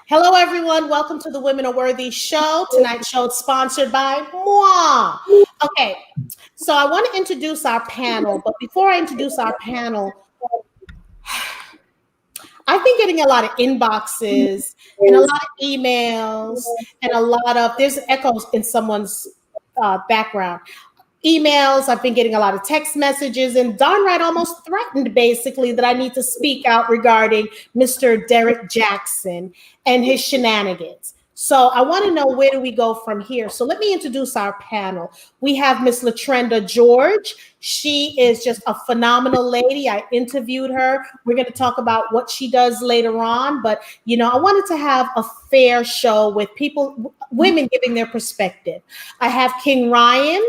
Hello, everyone. Welcome to the Women Are Worthy show. Tonight's show is sponsored by moi. Okay, so I want to introduce our panel, but before I introduce our panel, I've been getting a lot of inboxes and a lot of emails and there's echoes in someone's background. Emails, I've been getting a lot of text messages, and Don Wright almost threatened basically that I need to speak out regarding Mr. Derrick Jaxn and his shenanigans. So I want to know, where do we go from here? So let me introduce our panel. We have Miss LaTrenda George. She is just a phenomenal lady. I interviewed her. We're going to talk about what she does later on. But, I wanted to have a fair show with women giving their perspective. I have King Ryan.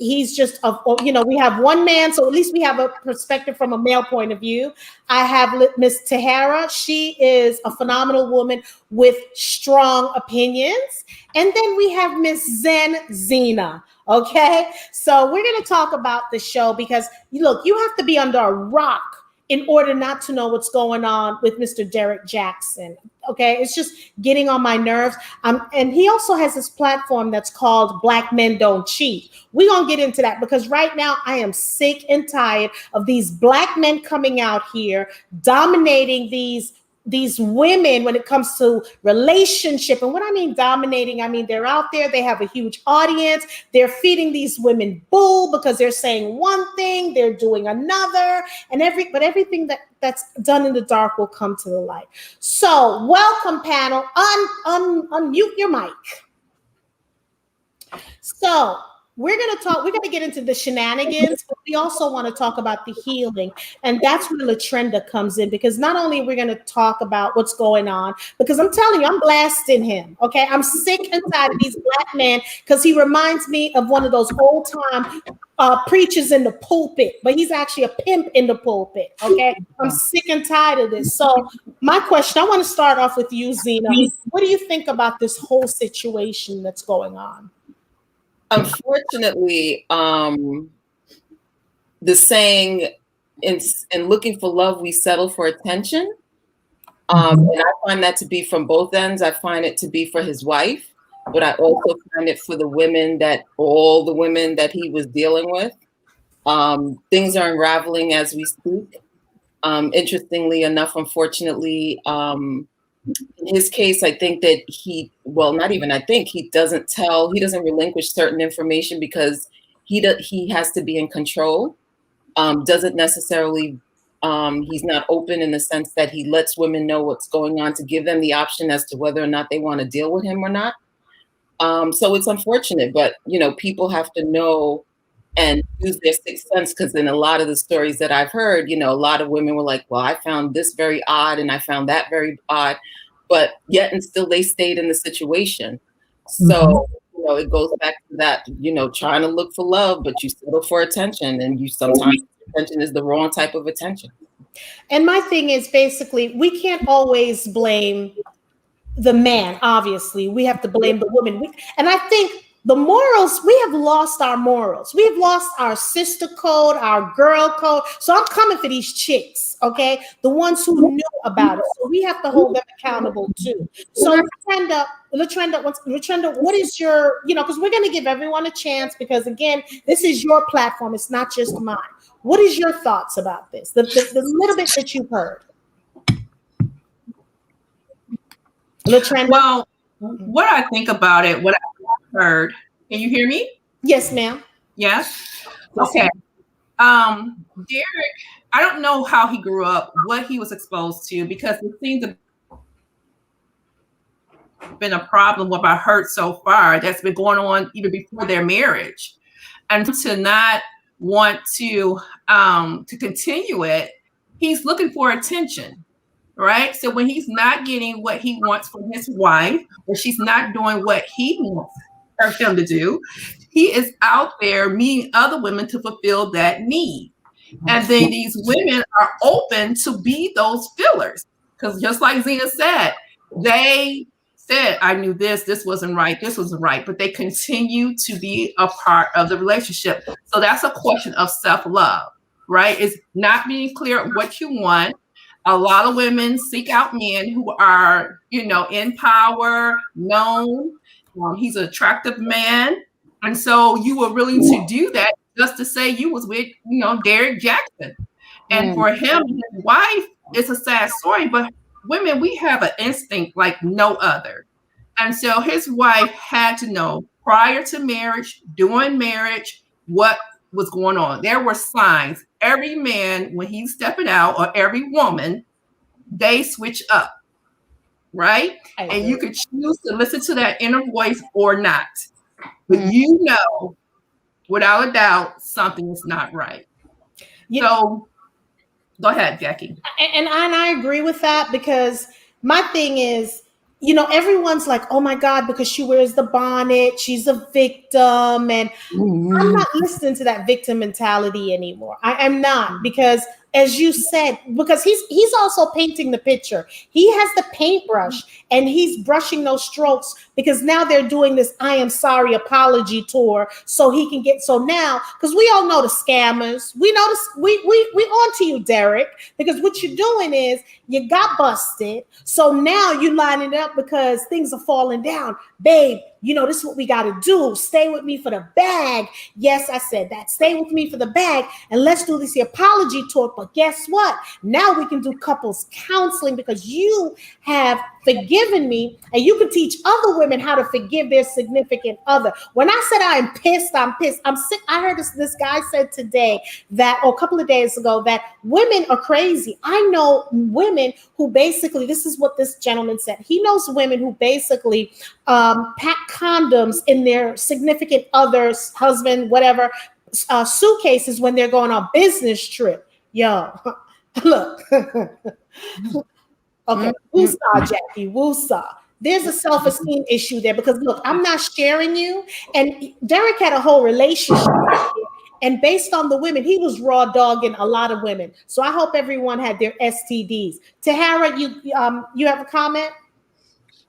He's just, we have one man, so at least we have a perspective from a male point of view. I have Miss Tahara. She is a phenomenal woman with strong opinions. And then we have Miss Zen Zena. Okay, so we're going to talk about the show because, look, you have to be under a rock in order not to know what's going on with Mr. Derrick Jaxn. Okay, it's just getting on my nerves. And he also has this platform that's called Black Men Don't Cheat. We're going to get into that because right now I am sick and tired of these black men coming out here dominating these women when it comes to relationship. And when I mean dominating, I mean they're out there, they have a huge audience, they're feeding these women bull because they're saying one thing, they're doing another, and everything that's done in the dark will come to the light. So welcome, panel. Unmute your mic. So we're going to get into the shenanigans, but we also want to talk about the healing. And that's where LaTrenda comes in, because not only are we going to talk about what's going on, because I'm telling you, I'm blasting him. Okay. I'm sick and tired of these black men because he reminds me of one of those old time preachers in the pulpit, but he's actually a pimp in the pulpit. Okay. I'm sick and tired of this. So my question, I want to start off with you, Zena. What do you think about this whole situation that's going on? Unfortunately, the saying, in looking for love, we settle for attention. And I find that to be from both ends. I find it to be for his wife, but I also find it for all the women that he was dealing with. Things are unraveling as we speak. Interestingly enough, unfortunately, in his case, I think that he doesn't relinquish certain information because he has to be in control. Doesn't necessarily, he's not open in the sense that he lets women know what's going on to give them the option as to whether or not they want to deal with him or not. So it's unfortunate, but people have to know and use their sixth sense, because in a lot of the stories that I've heard, a lot of women were like, well, I found this very odd and I found that very odd, but yet and still they stayed in the situation. So, it goes back to that, trying to look for love, but you settle for attention, and sometimes attention is the wrong type of attention. And my thing is, basically, we can't always blame the man. Obviously, we have to blame the woman. And I think the morals, we have lost our morals. We have lost our sister code, our girl code. So I'm coming for these chicks, okay? The ones who knew about it. So we have to hold them accountable too. So LaTrenda, what is your, because we're going to give everyone a chance, because again, this is your platform. It's not just mine. What is your thoughts about this? The little bit that you've heard. LaTrenda? Well, what I think about it, what I heard, can you hear me? Yes, ma'am. Yes? Okay. Derrick, I don't know how he grew up, what he was exposed to, because it seems to have been a problem, what I've heard so far, that's been going on even before their marriage. And to not want to continue it, he's looking for attention. Right. So when he's not getting what he wants from his wife, or she's not doing what he wants him to do, he is out there meeting other women to fulfill that need. And then these women are open to be those fillers. Because just like Zena said, they said, I knew this wasn't right, this wasn't right, but they continue to be a part of the relationship. So that's a question of self-love, right? It's not being clear what you want. a lot of women seek out men who are, you know, in power, known. He's an attractive man. And so you were willing to do that just to say you was with, you know, Derrick Jaxn. And for him and his wife, it's a sad story, but women, we have an instinct like no other. And so his wife had to know prior to marriage, during marriage, what was going on. There were signs. Every man, when he's stepping out, or every woman, they switch up, right? And you could choose to listen to that inner voice or not. But you know, without a doubt, something is not right. So go ahead, Jackie. And I agree with that, because my thing is, you know, everyone's like, oh my God, because she wears the bonnet, she's a victim. And I'm not listening to that victim mentality anymore. I'm not, because as you said, because he's also painting the picture. He has the paintbrush and he's brushing those strokes, because now they're doing this I am sorry apology tour, so he can get, so now, because we all know the scammers, we know this, we on to you, Derrick, because what you're doing is you got busted, so now you lining it up because things are falling down. Babe, you know, this is what we got to do. Stay with me for the bag. Yes, I said that. Stay with me for the bag. And let's do this apology talk. But guess what? Now we can do couples counseling, because you have forgiven me, and you can teach other women how to forgive their significant other. When I said I'm pissed, I'm pissed. I'm sick. I heard this guy said today that, or a couple of days ago, that women are crazy. I know women who basically, this is what this gentleman said. He knows women who basically pack condoms in their significant other's husband, whatever, suitcases when they're going on business trip. Yo, look. Okay, woosah, Jackie, woosah. There's a self-esteem issue there, because look, I'm not sharing you. And Derrick had a whole relationship, and based on the women, he was raw dogging a lot of women. So I hope everyone had their STDs. Tahara, you have a comment?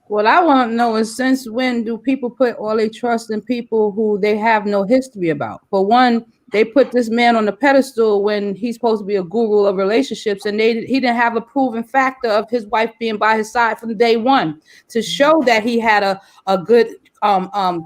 What I want to know is, since when do people put all their trust in people who they have no history about? For one, they put this man on the pedestal when he's supposed to be a guru of relationships, and he didn't have a proven factor of his wife being by his side from day one to show that he had a good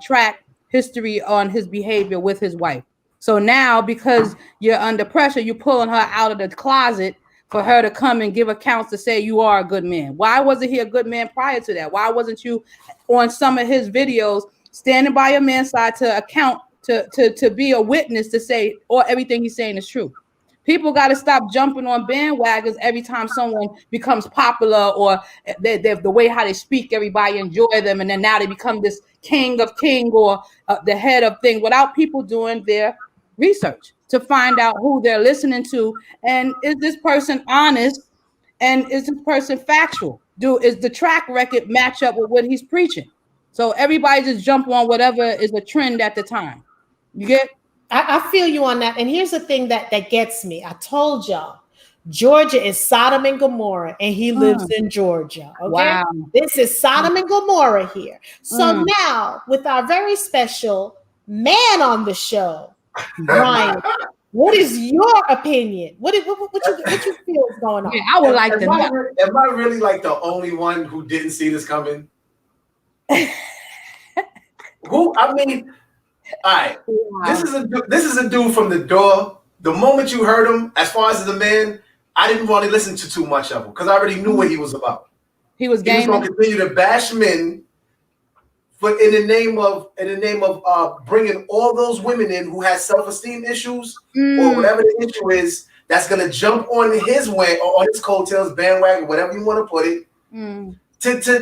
track history on his behavior with his wife. So now, because you're under pressure, you're pulling her out of the closet for her to come and give accounts to say you are a good man. Why wasn't he a good man prior to that? Why wasn't you on some of his videos standing by your man's side to account, to be a witness to say, or everything he's saying is true? People got to stop jumping on bandwagons every time someone becomes popular, or the way how they speak, everybody enjoy them, and then now they become this king of king, or the head of things, without people doing their research to find out who they're listening to, and is this person honest, and is this person factual? Is the track record match up with what he's preaching? So everybody just jump on whatever is a trend at the time. You get? I feel you on that. And here's the thing that gets me. I told y'all, Georgia is Sodom and Gomorrah, and he lives in Georgia. Okay, wow. This is Sodom and Gomorrah here. So now, with our very special man on the show, Brian, what is your opinion? What you feel is going on? Yeah, I would like to know. Am I really like the only one who didn't see this coming? Who? I mean, all right. Wow. This is a dude from the door. The moment you heard him, as far as the man, I didn't want to listen to too much of him, because I already knew what he was about. He was going to continue to bash men, but in the name of bringing all those women in who has self-esteem issues, or whatever the issue is, that's going to jump on his way, or on his coattails, bandwagon, whatever you want to put it,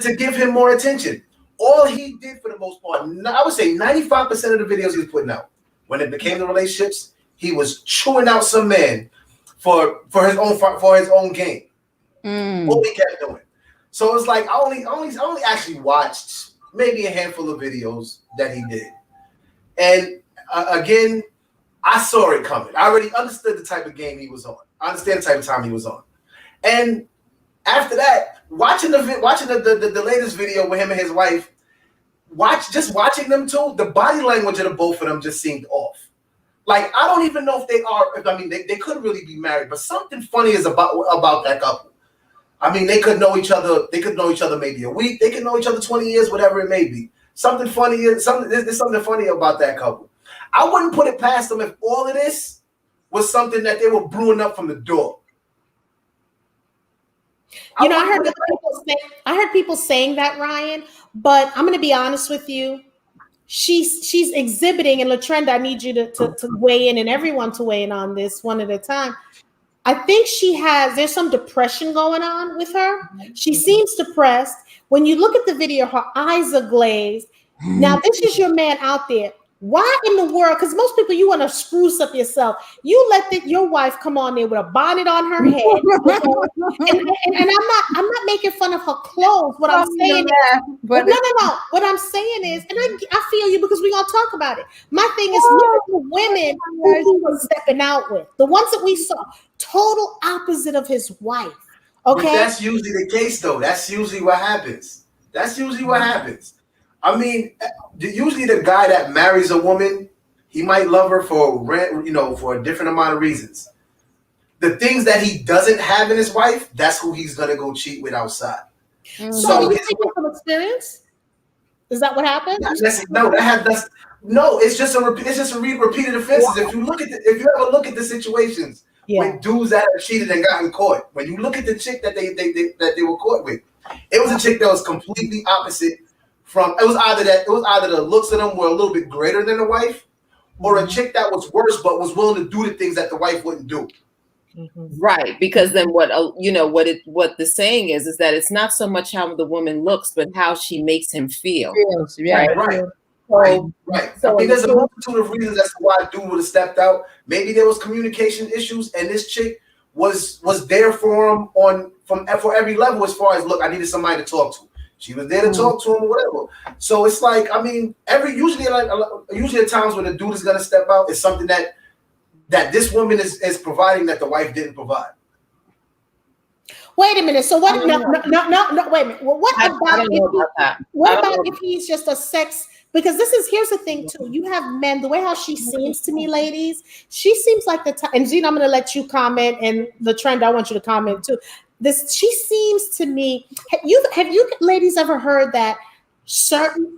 to give him more attention. All he did, for the most part, I would say 95% of the videos he was putting out, when it became the relationships, he was chewing out some men for his own game. What he kept doing. So it's like I only actually watched maybe a handful of videos that he did, and again, I saw it coming. I already understood the type of game he was on. I understand the type of time he was on, and after that, watching the latest video with him and his wife, watching them two, the body language of the both of them just seemed off. Like, I don't even know if they are. I mean, they couldn't really be married, but something funny is about that couple. I mean, they could know each other. They could know each other maybe a week. They could know each other 20 years, whatever it may be. Something funny. There's something funny about that couple. I wouldn't put it past them if all of this was something that they were brewing up from the door. You know, I heard people saying that, Ryan, but I'm going to be honest with you. She's exhibiting, and LaTrenda, I need you to weigh in, and everyone to weigh in on this one at a time. I think there's some depression going on with her. She seems depressed. When you look at the video, her eyes are glazed. Now, this is your man out there. Why in the world? Because most people, you want to spruce up yourself. You let your wife come on there with a bonnet on her head, and I'm not making fun of her clothes. What I'm saying is, but no. What I'm saying is, and I feel you because we're gonna talk about it. My thing is, look at the women who he was stepping out with, the ones that we saw, total opposite of his wife. Okay, but that's usually the case, though. That's usually what happens. I mean, usually the guy that marries a woman, he might love her for a different amount of reasons. The things that he doesn't have in his wife, that's who he's gonna go cheat with outside. So you think from experience? Is that what happened? No, it's just a repeated offenses. If you ever look at the situations when dudes that have cheated and gotten caught, when you look at the chick that they were caught with, it was a chick that was completely opposite. It was either the looks of them were a little bit greater than the wife, or a chick that was worse but was willing to do the things that the wife wouldn't do. Right, because then what the saying is that it's not so much how the woman looks, but how she makes him feel. Yeah, right. So I mean, there's a multitude of reasons as to why a dude would have stepped out. Maybe there was communication issues, and this chick was there for him for every level. As far as, look, I needed somebody to talk to. She was there to talk to him or whatever. So it's like, I mean, usually at times when a dude is gonna step out, it's something that this woman is providing that the wife didn't provide. Wait a minute. So what? No. Wait a minute. Well, what about if he's just a sex? Because here's the thing too. You have men. The way how she seems to me, ladies, she seems like the type. And Gina, I'm going to let you comment, and LaTrenda, I want you to comment too. She seems to me. Have you ladies ever heard that certain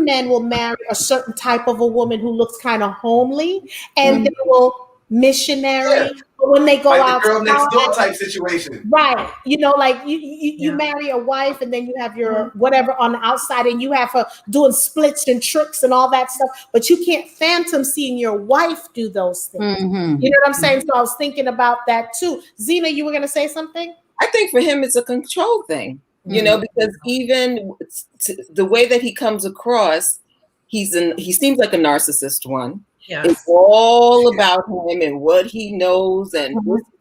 men will marry a certain type of a woman who looks kind of homely, and they will missionary? But when they go out, the girl next door type situation, right? You know, like you marry a wife, and then you have your whatever on the outside, and you have her doing splits and tricks and all that stuff. But you can't phantom seeing your wife do those things. You know what I'm saying? So I was thinking about that too. Zena, you were going to say something? I think for him, it's a control thing. You know, because even the way that he comes across, he seems like a narcissist one. Yes. It's all about him and what he knows and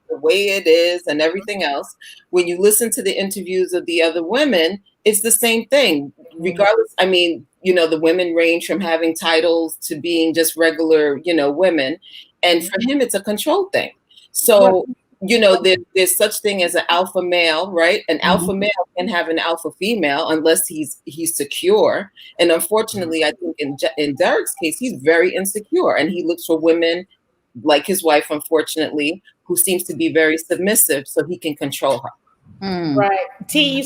the way it is and everything else. When you listen to the interviews of the other women, it's the same thing. Regardless, I mean, you know, the women range from having titles to being just regular, you know, women. And for him, it's a control thing. So, you know, there's such thing as an alpha male, right? An alpha male can have an alpha female unless he's secure. And unfortunately, I think in Derrick's case, he's very insecure, and he looks for women like his wife, unfortunately, who seems to be very submissive, so he can control her. Right. T,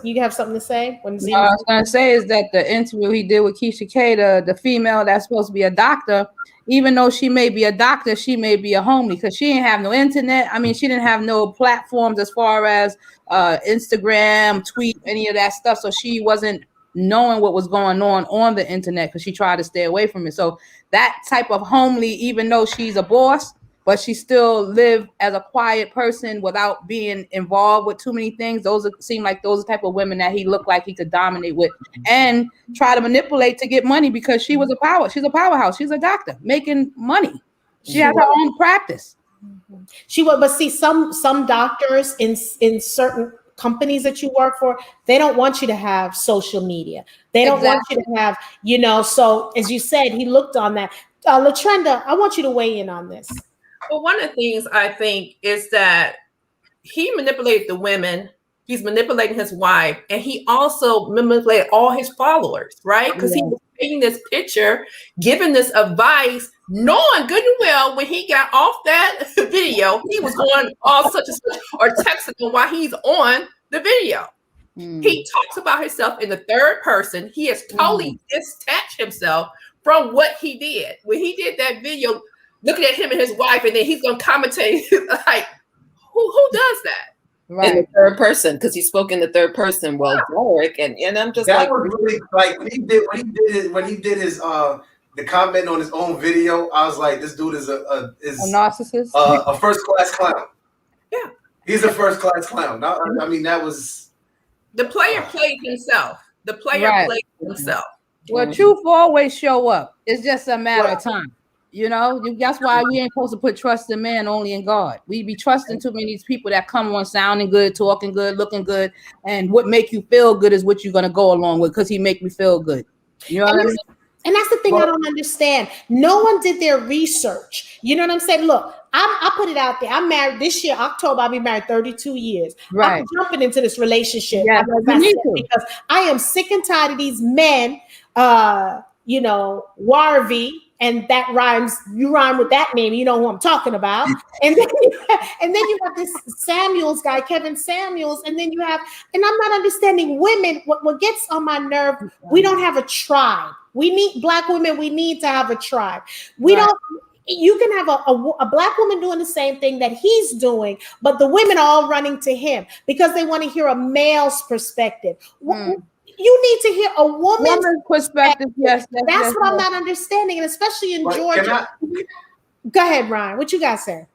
you have something to say? What I was going to say is that the interview he did with Keisha K, the female that's supposed to be a doctor, even though she may be a doctor, she may be a homely because she didn't have no internet. I mean, she didn't have no platforms as far as Instagram, tweet, any of that stuff. So she wasn't knowing what was going on the internet because she tried to stay away from it. So that type of homely, even though she's a boss, but she still lived as a quiet person without being involved with too many things. Seem like those type of women that he looked like he could dominate with and try to manipulate to get money because she's a powerhouse. She's a doctor making money. She has her own practice. She would, but see, some doctors in certain companies that you work for, they don't want you to have social media. They don't want you to have, you know. So as you said, he looked on that. LaTrenda, I want you to weigh in on this. Well, one of the things I think is that he manipulated the women. He's manipulating his wife, and he also manipulated all his followers, right? Because he was painting this picture, giving this advice knowing good and well when he got off that video, he was going all such and such or texting him while he's on the video. He talks about himself in the third person. He has totally detached himself from what he did. When he did that video, looking at him and his wife, and then he's going to commentate like, who does that? Right. In the third person, because he spoke in the third person. Well, Derrick, and I'm just that like, was really like when he did his the comment on his own video. I was like, this dude is a narcissist, a first class clown. Yeah, he's a first class clown. I mean, that was the player played himself. The player played himself. Well, truth will always show up. It's just a matter of time. You know, that's why we ain't supposed to put trust in man, only in God. We be trusting too many of these people that come on sounding good, talking good, looking good, and what make you feel good is what you're gonna go along with because he make me feel good. You know what I mean? And that's the thing I don't understand. No one did their research. You know what I'm saying? Look, I put it out there. I'm married this year, October. I'll be married 32 years. Right. I'm jumping into this relationship because I am sick and tired of these men. You know, Warvy, and that rhymes. You rhyme with that name. You know who I'm talking about. And then you have this Samuels guy, Kevin Samuels, and then you have. And I'm not understanding women. What gets on my nerve? We don't have a tribe. We need Black women. We need to have a tribe. We don't. You can have a Black woman doing the same thing that he's doing, but the women are all running to him because they want to hear a male's perspective. You need to hear a woman's perspective. Yes, that's what I'm not understanding, and especially in Georgia. Go ahead, Ryan. What you got, sir?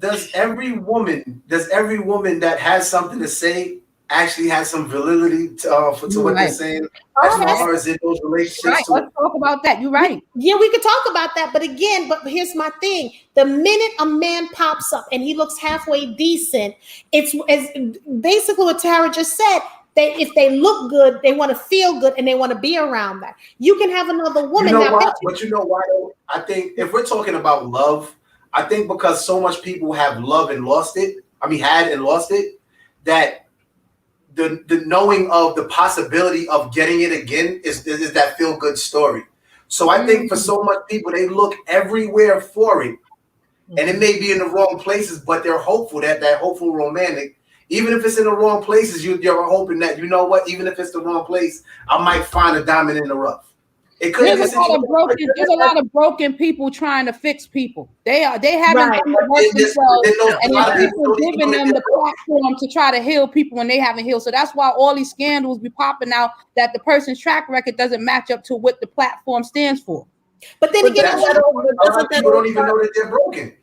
Does every woman that has something to say actually has some validity to what they're saying as far as in those relationships? Right. Let's talk about that. You're right. Yeah, we could talk about that, but here's my thing: the minute a man pops up and he looks halfway decent, it's basically what Tara just said. If they look good, they want to feel good and they want to be around that. You can have another woman. But you know why? I think if we're talking about love, I think because so much people have love and lost it. I mean, had and lost it. That the knowing of the possibility of getting it again is that feel good story. So I think for so much people, they look everywhere for it, and it may be in the wrong places, but they're hopeful that hopeful romantic. Even if it's in the wrong places, you're hoping that, you know what, even if it's the wrong place, I might find a diamond in the rough. There's a lot of broken people trying to fix people. They haven't done the work themselves, and then people giving them the platform to try to heal people when they haven't healed. So that's why all these scandals be popping out that the person's track record doesn't match up to what the platform stands for. But then again, a lot of people don't even know that they're broken.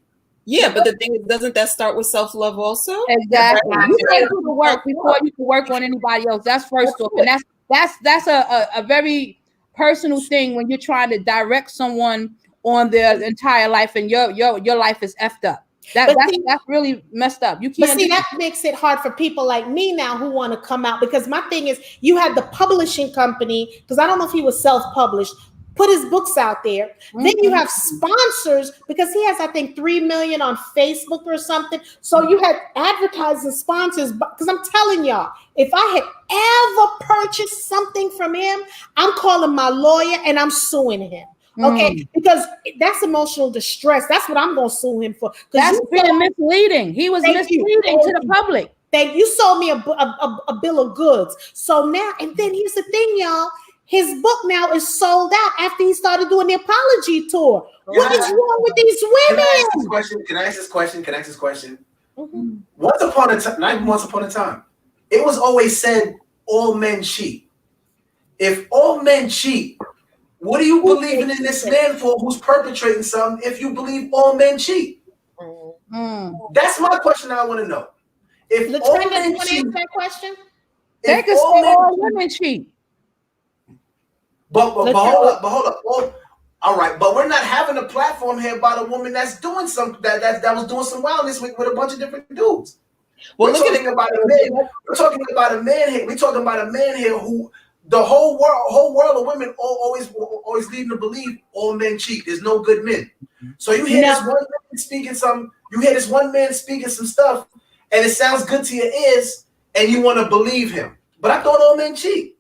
Yeah, but the thing is, doesn't that start with self-love also? Exactly. You can't do the work before you can work on anybody else. That's first off. And that's a very personal thing when you're trying to direct someone on their entire life and your life is effed up. That's really messed up. You can't. But see, that makes it hard for people like me now who want to come out, because my thing is, you had the publishing company, because I don't know if he was self-published, put his books out there. Then you have sponsors, because he has, I think, 3 million on Facebook or something. So you had advertising sponsors, because I'm telling y'all, if I had ever purchased something from him, I'm calling my lawyer and I'm suing him. Okay, because that's emotional distress. That's what I'm going to sue him for. That's being misleading. He was misleading to the public. You sold me a bill of goods. So now, and then here's the thing, y'all. His book now is sold out after he started doing the apology tour. What is wrong with these women? Can I ask this question? Once upon a time, not even once upon a time, it was always said all men cheat. If all men cheat, what are you believing in this man for who's perpetrating something if you believe all men cheat? That's my question I want to know. If all men want to answer that question? They can say all women cheat. But hold up. All right, but we're not having a platform here about a woman that's doing some that was doing some wildness with a bunch of different dudes. We're talking about a man. We're talking about a man here. We're talking about a man here who the whole world of women always lead to believe all men cheat. There's no good men. So you hear this one man speaking some. You hear this one man speaking some stuff, and it sounds good to your ears, and you want to believe him. But I thought all men cheat.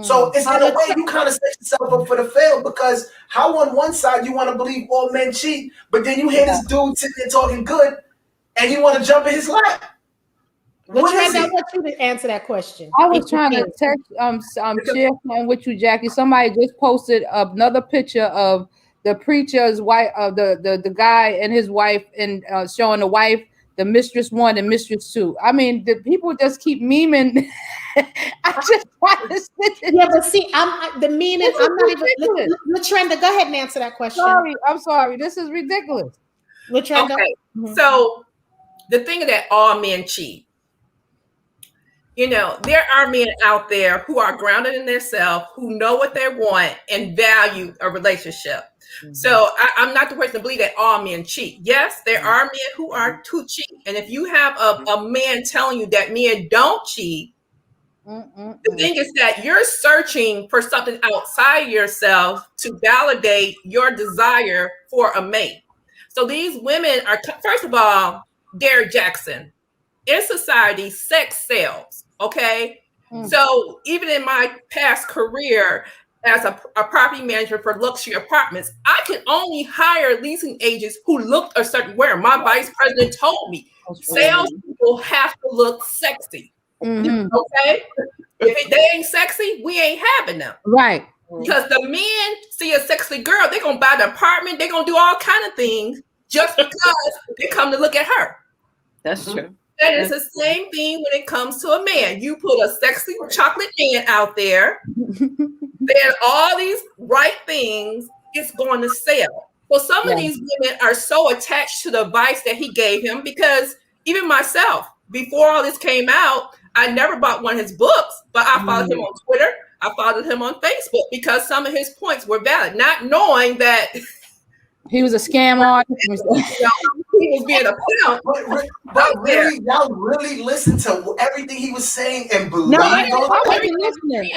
So it's in a way you kind of set yourself up for the fail, because how on one side you want to believe all men cheat, but then you hear this dude sitting there talking good and you want to jump in his lap. What is it? I want you to answer that question. I was trying to text share something with you, Jackie. Somebody just posted another picture of the preacher's wife, the guy and his wife, and showing the wife, the mistress 1 and mistress 2. I mean, the people just keep memeing. I just want to sit there. Yeah, but see, I'm the memeing. I'm not even. Latrenda, go ahead and answer that question. I'm sorry. This is ridiculous. Latrenda. Okay. So the thing is that all men cheat. You know, there are men out there who are grounded in themselves, who know what they want and value a relationship. So I'm not the person to believe that all men cheat. Yes, there are men who are to cheat. And if you have a man telling you that men don't cheat, the thing is that you're searching for something outside yourself to validate your desire for a mate. So these women are, first of all, Derrick Jaxn. In society, sex sells. Okay. So even in my past career as a property manager for luxury apartments, I could only hire leasing agents who looked a certain way. My vice president told me salespeople have to look sexy. Okay. If they ain't sexy, we ain't having them. Right. Because the men see a sexy girl, they're gonna buy the apartment, they're gonna do all kind of things just because they come to look at her. That's true. And it's the same thing when it comes to a man. You put a sexy chocolate man out there, then all these right things, it's going to sell. So some of these women are so attached to the advice that he gave him, because even myself, before all this came out, I never bought one of his books, but I followed him on Twitter. I followed him on Facebook because some of his points were valid, not knowing that he was a scam artist. He was being a pimp. But really, y'all really listened to everything he was saying and believed. No, I wasn't listening.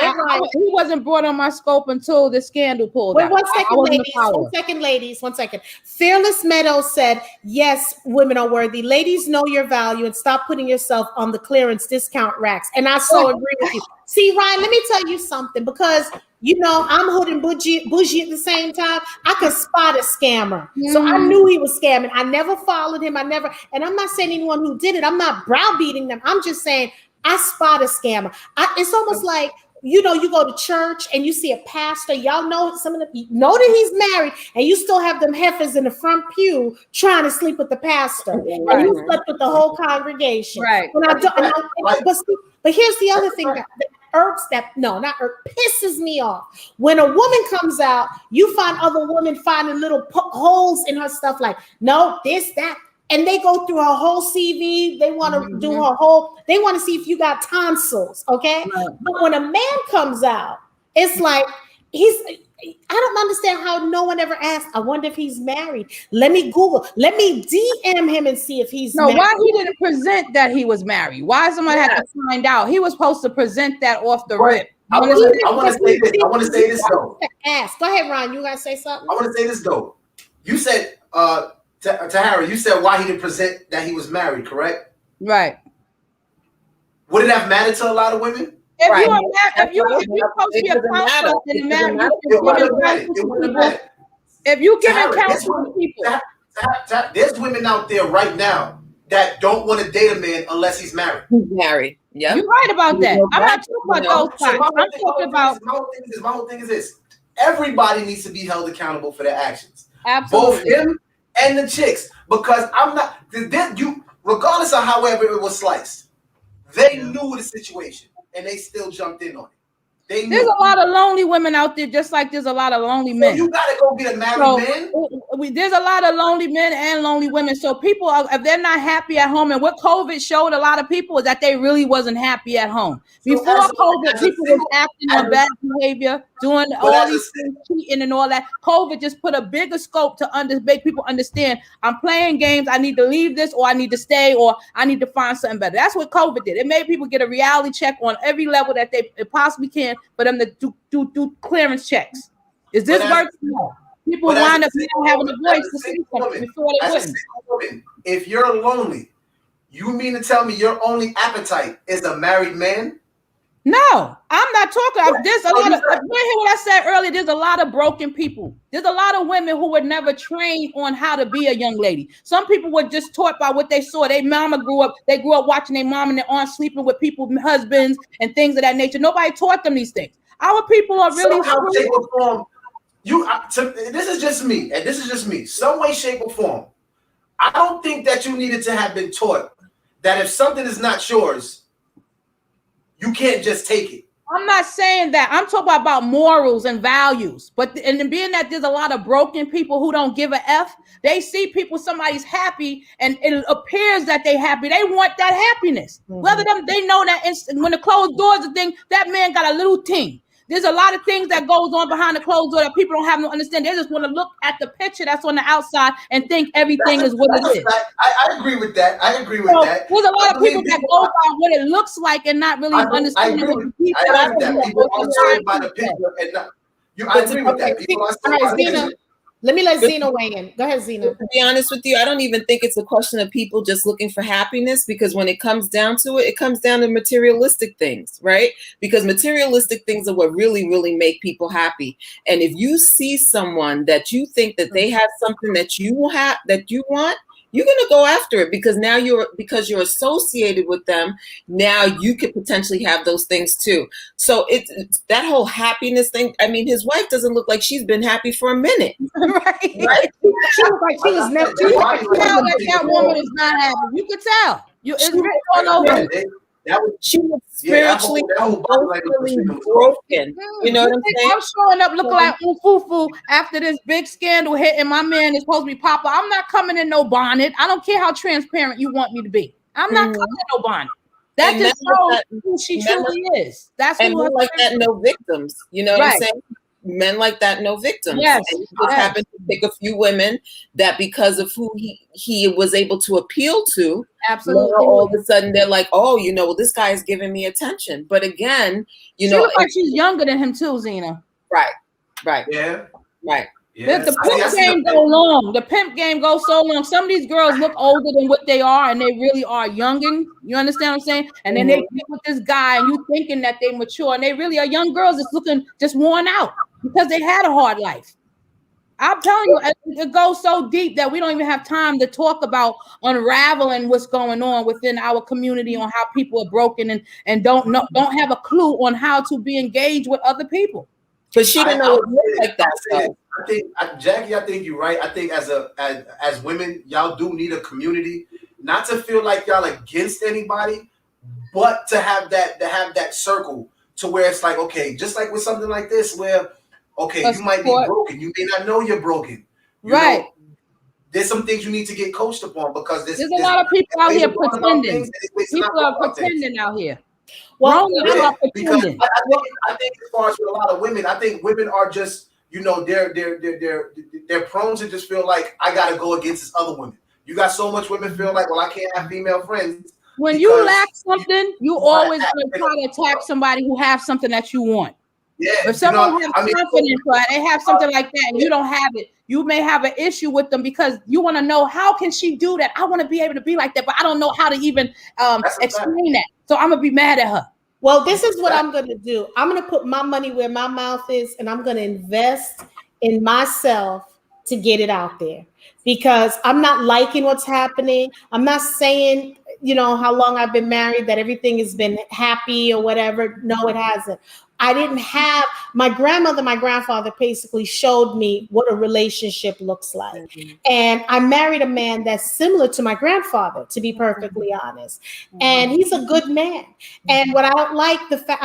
He wasn't brought on my scope until the scandal pulled out. 1 second, ladies. 1 second, ladies. 1 second. Fearless Meadows said, yes, women are worthy. Ladies, know your value and stop putting yourself on the clearance discount racks. And I so agree with you. See, Ryan, let me tell you something, because you know, I'm hood and bougie at the same time. I could spot a scammer. So I knew he was scamming. I never followed him. And I'm not saying anyone who did it, I'm not browbeating them. I'm just saying I spot a scammer. It's almost like, you know, you go to church and you see a pastor, y'all know some of them, you know that he's married, and you still have them heifers in the front pew trying to sleep with the pastor. And you slept with the whole congregation. Right. But here's the other thing that pisses me off. When a woman comes out, you find other women finding little holes in her stuff, like, no, this, that. And they go through her whole CV. They want to do her whole, they want to see if you got tonsils, okay? Right. But when a man comes out, it's like, I don't understand how no one ever asked, I wonder if he's married. Let me Google, let me DM him and see if he's married. Why he didn't present that he was married? Why somebody had to find out? He was supposed to present that off the rip. I want to say this though. Ask. Go ahead, Ron. You gotta say something? I want to say this though. You said to Harry, you said why he didn't present that he was married, correct? Right. Would it have mattered to a lot of women? If you're supposed to be a counselor, then if you giving counsel to people, there's women out there right now that don't want to date a man unless he's married. Married. Yeah. You're right about that. I'm not talking about those types. I'm talking about my whole thing is this. Everybody needs to be held accountable for their actions. Absolutely. Both him and the chicks. Because regardless of however it was sliced, they knew the situation and they still jumped in on it. There's a lot of lonely women out there, just like there's a lot of lonely men. You gotta go get a married man. There's a lot of lonely men and lonely women. So people, if they're not happy at home, and what COVID showed a lot of people is that they really wasn't happy at home. Before COVID, people were acting on bad behavior, doing all these things, cheating and all that. COVID just put a bigger scope to make people understand, I'm playing games, I need to leave this, or I need to stay, or I need to find something better. That's what COVID did. It made people get a reality check on every level that they possibly can for them to do clearance checks. Is this working? People wind up having a voice to say something before they wouldn't. If you're lonely, you mean to tell me your only appetite is a married man? No, I'm not talking. There's a lot of, you hear what I said earlier? There's a lot of broken people. There's a lot of women who were never trained on how to be a young lady. Some people were just taught by what they saw. Their mama they grew up watching their mom and their aunt sleeping with people's husbands and things of that nature. Nobody taught them these things. Our people are really somehow, shape, or form. This is just me, and this is just me. Some way, shape, or form. I don't think that you needed to have been taught that if something is not yours, you can't just take it. I'm not saying that. I'm talking about morals and values. But and being that there's a lot of broken people who don't give a F, they see people, somebody's happy, and it appears that they happy. They want that happiness. Whether they know that when the closed doors are thing, that man got a little ting. There's a lot of things that goes on behind the closed door that people don't have no understanding. They just want to look at the picture that's on the outside and think everything is what it is. I agree with that. I agree with that. There's a lot of people that go by what it looks like and not really understanding what the people I agree with that. People are sold by the picture and not. I agree with that. People are sold by the picture. Let me let Zena weigh in. Go ahead, Zena. To be honest with you, I don't even think it's a question of people just looking for happiness, because when it comes down to it, it comes down to materialistic things, right? Because materialistic things are what really, really make people happy. And if you see someone that you think that they have something that you have, that you want, you're going to go after it, because now because you're associated with them. Now you could potentially have those things too. So it's that whole happiness thing. I mean, his wife doesn't look like she's been happy for a minute. Right. She looked like she was never. You can tell that woman is not happy. You can tell. It's written all over. She was spiritually broken. You know what I'm saying? I'm showing up looking like foo after this big scandal hit, and my man is supposed to be Papa. I'm not coming in no bonnet. I don't care how transparent you want me to be. I'm not coming in no bonnet. That just shows who she truly is. That's and men like that, no victims. You know what I'm saying? Men like that, no victims. Yes. And he just happened to pick a few women that, because of who he was able to appeal to, absolutely, all of a sudden they're like, oh, well, this guy is giving me attention. But again, she looks like she's younger than him too, Zena. Right. Yeah. Right. Yeah. The pimp game go long. The pimp game goes so long. Some of these girls look older than what they are, and they really are younging. You understand what I'm saying? And then they get with this guy, and you thinking that they mature, and they really are young girls that's looking just worn out because they had a hard life. I'm telling you, it goes so deep that we don't even have time to talk about unraveling what's going on within our community on how people are broken and don't have a clue on how to be engaged with other people. But she didn't know it looked like that. So. Jackie, I think you're right. I think as women, y'all do need a community, not to feel like y'all against anybody, but to have that circle to where it's like, okay, just like with something like this, where you might be broken, you may not know you're broken, right? There's some things you need to get coached upon, because there's a lot of people out here pretending. People are pretending out here. Well, because I think as far as with a lot of women, I think women are just, they're prone to just feel like I gotta go against this other women. You got so much women feel like, well, I can't have female friends. When you lack something, you always gonna try to attack somebody who has something that you want. Yeah, if someone has confidence, or they have something like that, and you don't have it, you may have an issue with them because you want to know, how can she do that? I want to be able to be like that, but I don't know how to even explain that. So I'm gonna be mad at her. Well, this is what I'm going to do. I'm going to put my money where my mouth is, and I'm going to invest in myself to get it out there, because I'm not liking what's happening. I'm not saying, how long I've been married, that everything has been happy or whatever. No, it hasn't. I didn't have my grandfather basically showed me what a relationship looks like. Mm-hmm. And I married a man that's similar to my grandfather, to be perfectly honest. Mm-hmm. And he's a good man. Mm-hmm. And what I don't like the fact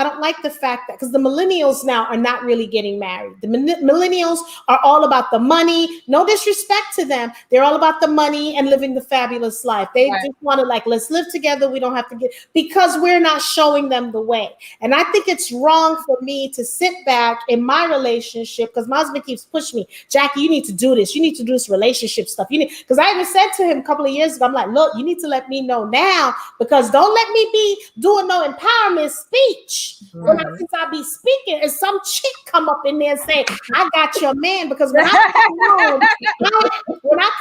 that, because the millennials now are not really getting married. The millennials are all about the money. No disrespect to them. They're all about the money and living the fabulous life. They just want to let's live together. We don't have to because we're not showing them the way. And I think it's wrong for me to sit back in my relationship, because my husband keeps pushing me, Jackie, you need to do this. You need to do this relationship stuff. Because I even said to him a couple of years ago, I'm like, look, you need to let me know now, because don't let me be doing no empowerment speech. Mm-hmm. Since I be speaking and some chick come up in there and say, I got your man, because when I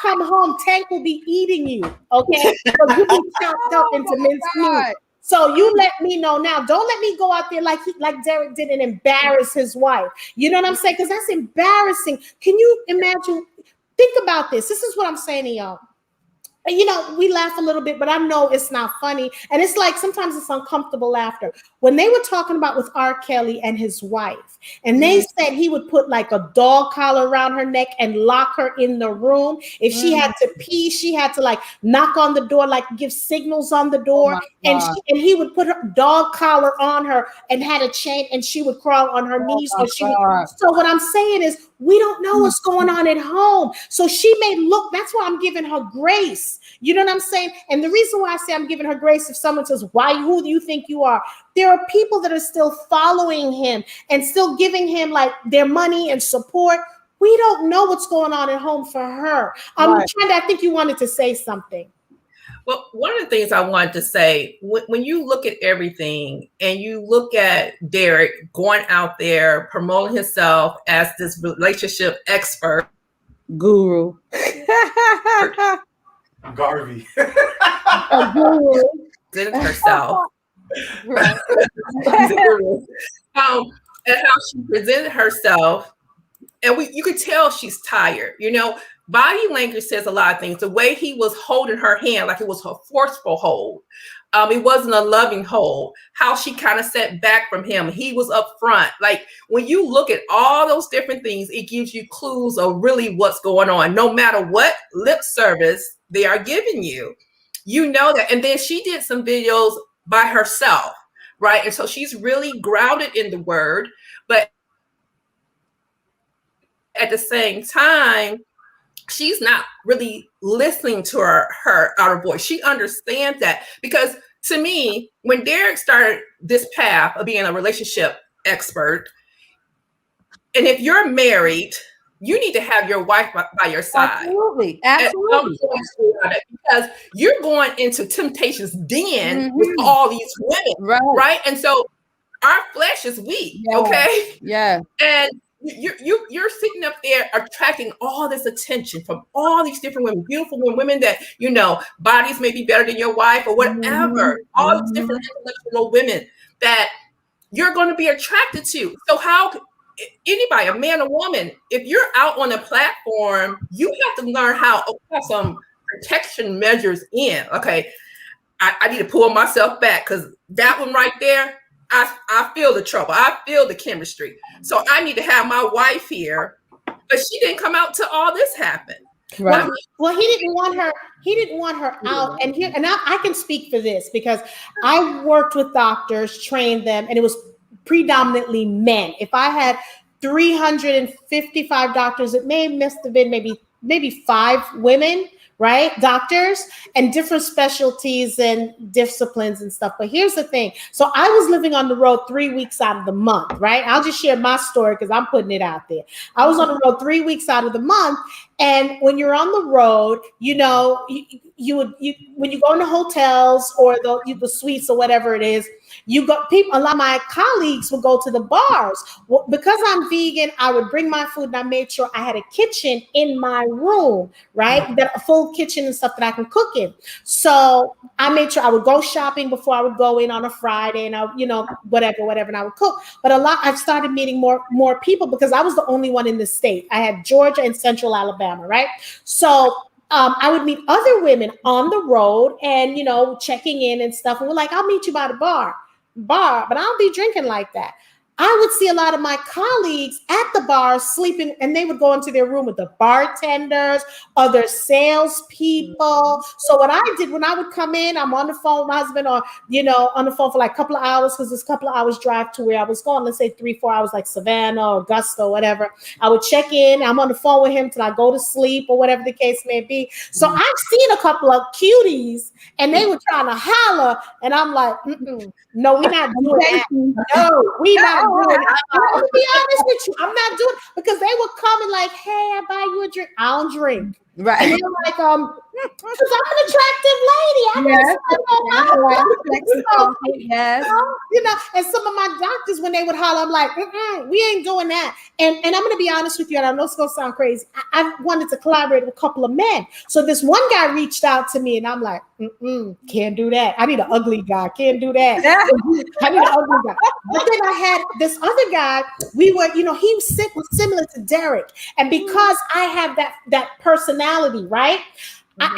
come home, Tank will be eating you, okay? Because you be chopped up into minced meat. So you let me know now. Don't let me go out there like Derrick did and embarrass his wife. You know what I'm saying? Because that's embarrassing. Can you imagine? Think about this. This is what I'm saying to y'all. And, you know, we laugh a little bit, but I know it's not funny. And it's like sometimes it's uncomfortable laughter. When they were talking about with R. Kelly and his wife, and they said he would put like a dog collar around her neck and lock her in the room. If she had to pee, she had to like knock on the door, like give signals on the door. And he would put her dog collar on her and had a chain, and she would crawl on her knees. So what I'm saying is, we don't know what's going on at home. So she may look, that's why I'm giving her grace. You know what I'm saying? And the reason why I say I'm giving her grace, if someone says, who do you think you are? There are people that are still following him and still giving him like their money and support. We don't know what's going on at home for her. I think you wanted to say something. Well, one of the things I wanted to say, when you look at everything and you look at Derrick going out there promoting himself as this relationship expert, guru, Garvey, a guru, herself, right? And how she presented herself, and you could tell she's tired. You know, body language says a lot of things. The way he was holding her hand, like it was a forceful hold. It wasn't a loving hold. How she kind of sat back from him. He was up front. Like when you look at all those different things, it gives you clues of really what's going on. No matter what lip service they are giving you, you know that. And then she did some videos by herself, right? And so she's really grounded in the word, but at the same time, she's not really listening to her outer voice. She understands that, because to me, when Derrick started this path of being a relationship expert, and if you're married, you need to have your wife by your side. Absolutely. Because you're going into temptation's den with all these women, right? And so our flesh is weak, okay? Yeah. And you're sitting up there attracting all this attention from all these different women, beautiful women that, you know, bodies may be better than your wife or whatever, all these different intellectual women that you're going to be attracted to. So how anybody, a man or woman, if you're out on a platform, you have to learn how to put some protection measures in. Okay, I need to pull myself back, because that one right there, I feel the trouble. I feel the chemistry. So I need to have my wife here, but she didn't come out till all this happened. Right. Well, he didn't want her. He didn't want her out. And I can speak for this, because I worked with doctors, trained them, and it was predominantly men. If I had 355 doctors, it must have been maybe 5 women, right? Doctors and different specialties and disciplines and stuff. But here's the thing. So I was living on the road 3 weeks out of the month, right? I'll just share my story because I'm putting it out there. I was on the road 3 weeks out of the month. And when you're on the road, you know, when you go into hotels or the suites or whatever it is, you got people. A lot of my colleagues would go to the bars. Well, because I'm vegan, I would bring my food, and I made sure I had a kitchen in my room, right? A full kitchen and stuff that I can cook in. So I made sure I would go shopping before I would go in on a Friday, and whatever, and I would cook. But I've started meeting more people, because I was the only one in the state. I had Georgia and Central Alabama, right? So I would meet other women on the road and, checking in and stuff. And we're like, I'll meet you by the bar, but I don't be drinking like that. I would see a lot of my colleagues at the bar sleeping, and they would go into their room with the bartenders, other salespeople. So what I did when I would come in, I'm on the phone with my husband, or, on the phone for like a couple of hours, because it's a couple of hours drive to where I was going, let's say 3-4 hours, like Savannah or Augusta or whatever. I would check in. I'm on the phone with him till I go to sleep or whatever the case may be. So I've seen a couple of cuties, and they were trying to holler, and I'm like, no, we're not doing that. No, we're not doing that. I'm gonna be honest with you, I'm not doing it, because they were coming like, hey, I buy you a drink. I don't drink. Right. And they were like, Because I'm an attractive lady. Yes. You know, and some of my doctors, when they would holler, I'm like, we ain't doing that. And I'm going to be honest with you, and I know it's going to sound crazy. I wanted to collaborate with a couple of men. So this one guy reached out to me, and I'm like, can't do that. I need an ugly guy. Can't do that. I need an ugly guy. But then I had this other guy. We were, you know, he was similar to Derrick. And because I have that personality, right?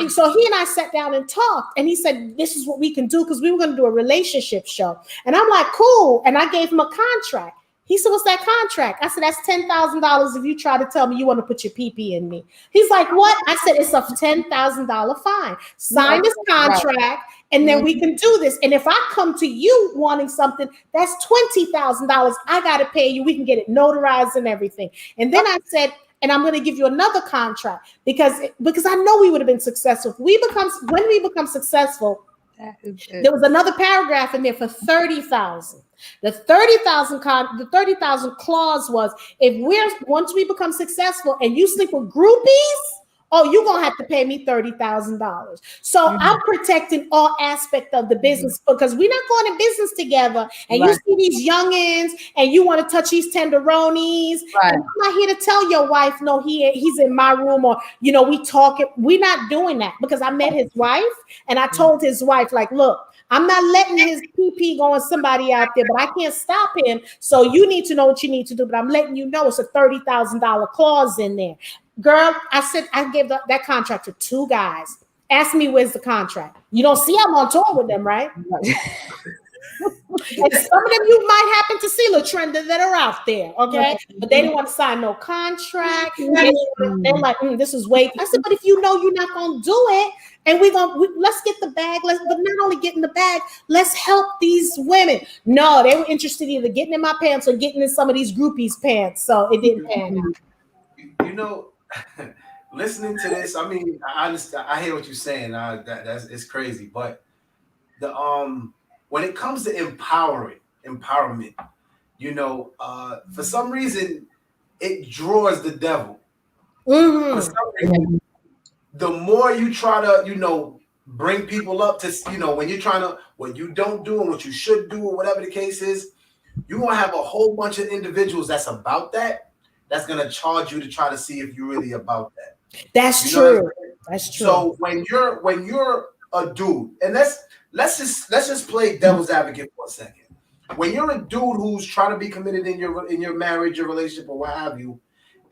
So he and I sat down and talked, and he said, this is what we can do, because we were going to do a relationship show. And I'm like, cool. And I gave him a contract. He said, what's that contract? I said, that's $10,000 if you try to tell me you want to put your pee-pee in me. He's like, what? I said, it's a $10,000 fine. Sign this contract, and then we can do this. And if I come to you wanting something, that's $20,000. I got to pay you. We can get it notarized and everything. And then I said, and I'm going to give you another contract because I know we would have been successful. When we become successful, there was another paragraph in there for $30,000. The 30,000 clause was, once we become successful and you sleep with groupies, oh, you're going to have to pay me $30,000. So I'm protecting all aspects of the business, because we're not going to business together. And you see these youngins and you want to touch these tenderonis. And I'm not here to tell your wife, no, he's in my room, or, you know, we talking. We're not doing that, because I met his wife and I told his wife, like, look, I'm not letting his pee go on somebody out there, but I can't stop him. So you need to know what you need to do. But I'm letting you know it's a $30,000 clause in there. Girl, I said I gave that contract to 2 guys. Ask me, where's the contract? You don't see I'm on tour with them, right? And some of them you might happen to see, Latrenda, that are out there, okay? But they didn't want to sign no contract. They're like, this is way. I said, but if you know you're not going to do it, and let's get the bag. But not only getting the bag, let's help these women. No, they were interested in either getting in my pants or getting in some of these groupies' pants. So it didn't pan out. You know, listening to this, I mean, I understand. I hear what you're saying. It's crazy, but when it comes to empowerment, you know, for some reason, it draws the devil. For some reason, the more you try to, you know, bring people up to, you know, when you're trying to, what you don't do and what you should do, or whatever the case is, you're gonna have a whole bunch of individuals that's about that. That's gonna charge you to try to see if you're really about that. That's true. That's true. So when you're a dude, and let's just play devil's advocate for a second. When you're a dude who's trying to be committed in your marriage, your relationship, or what have you,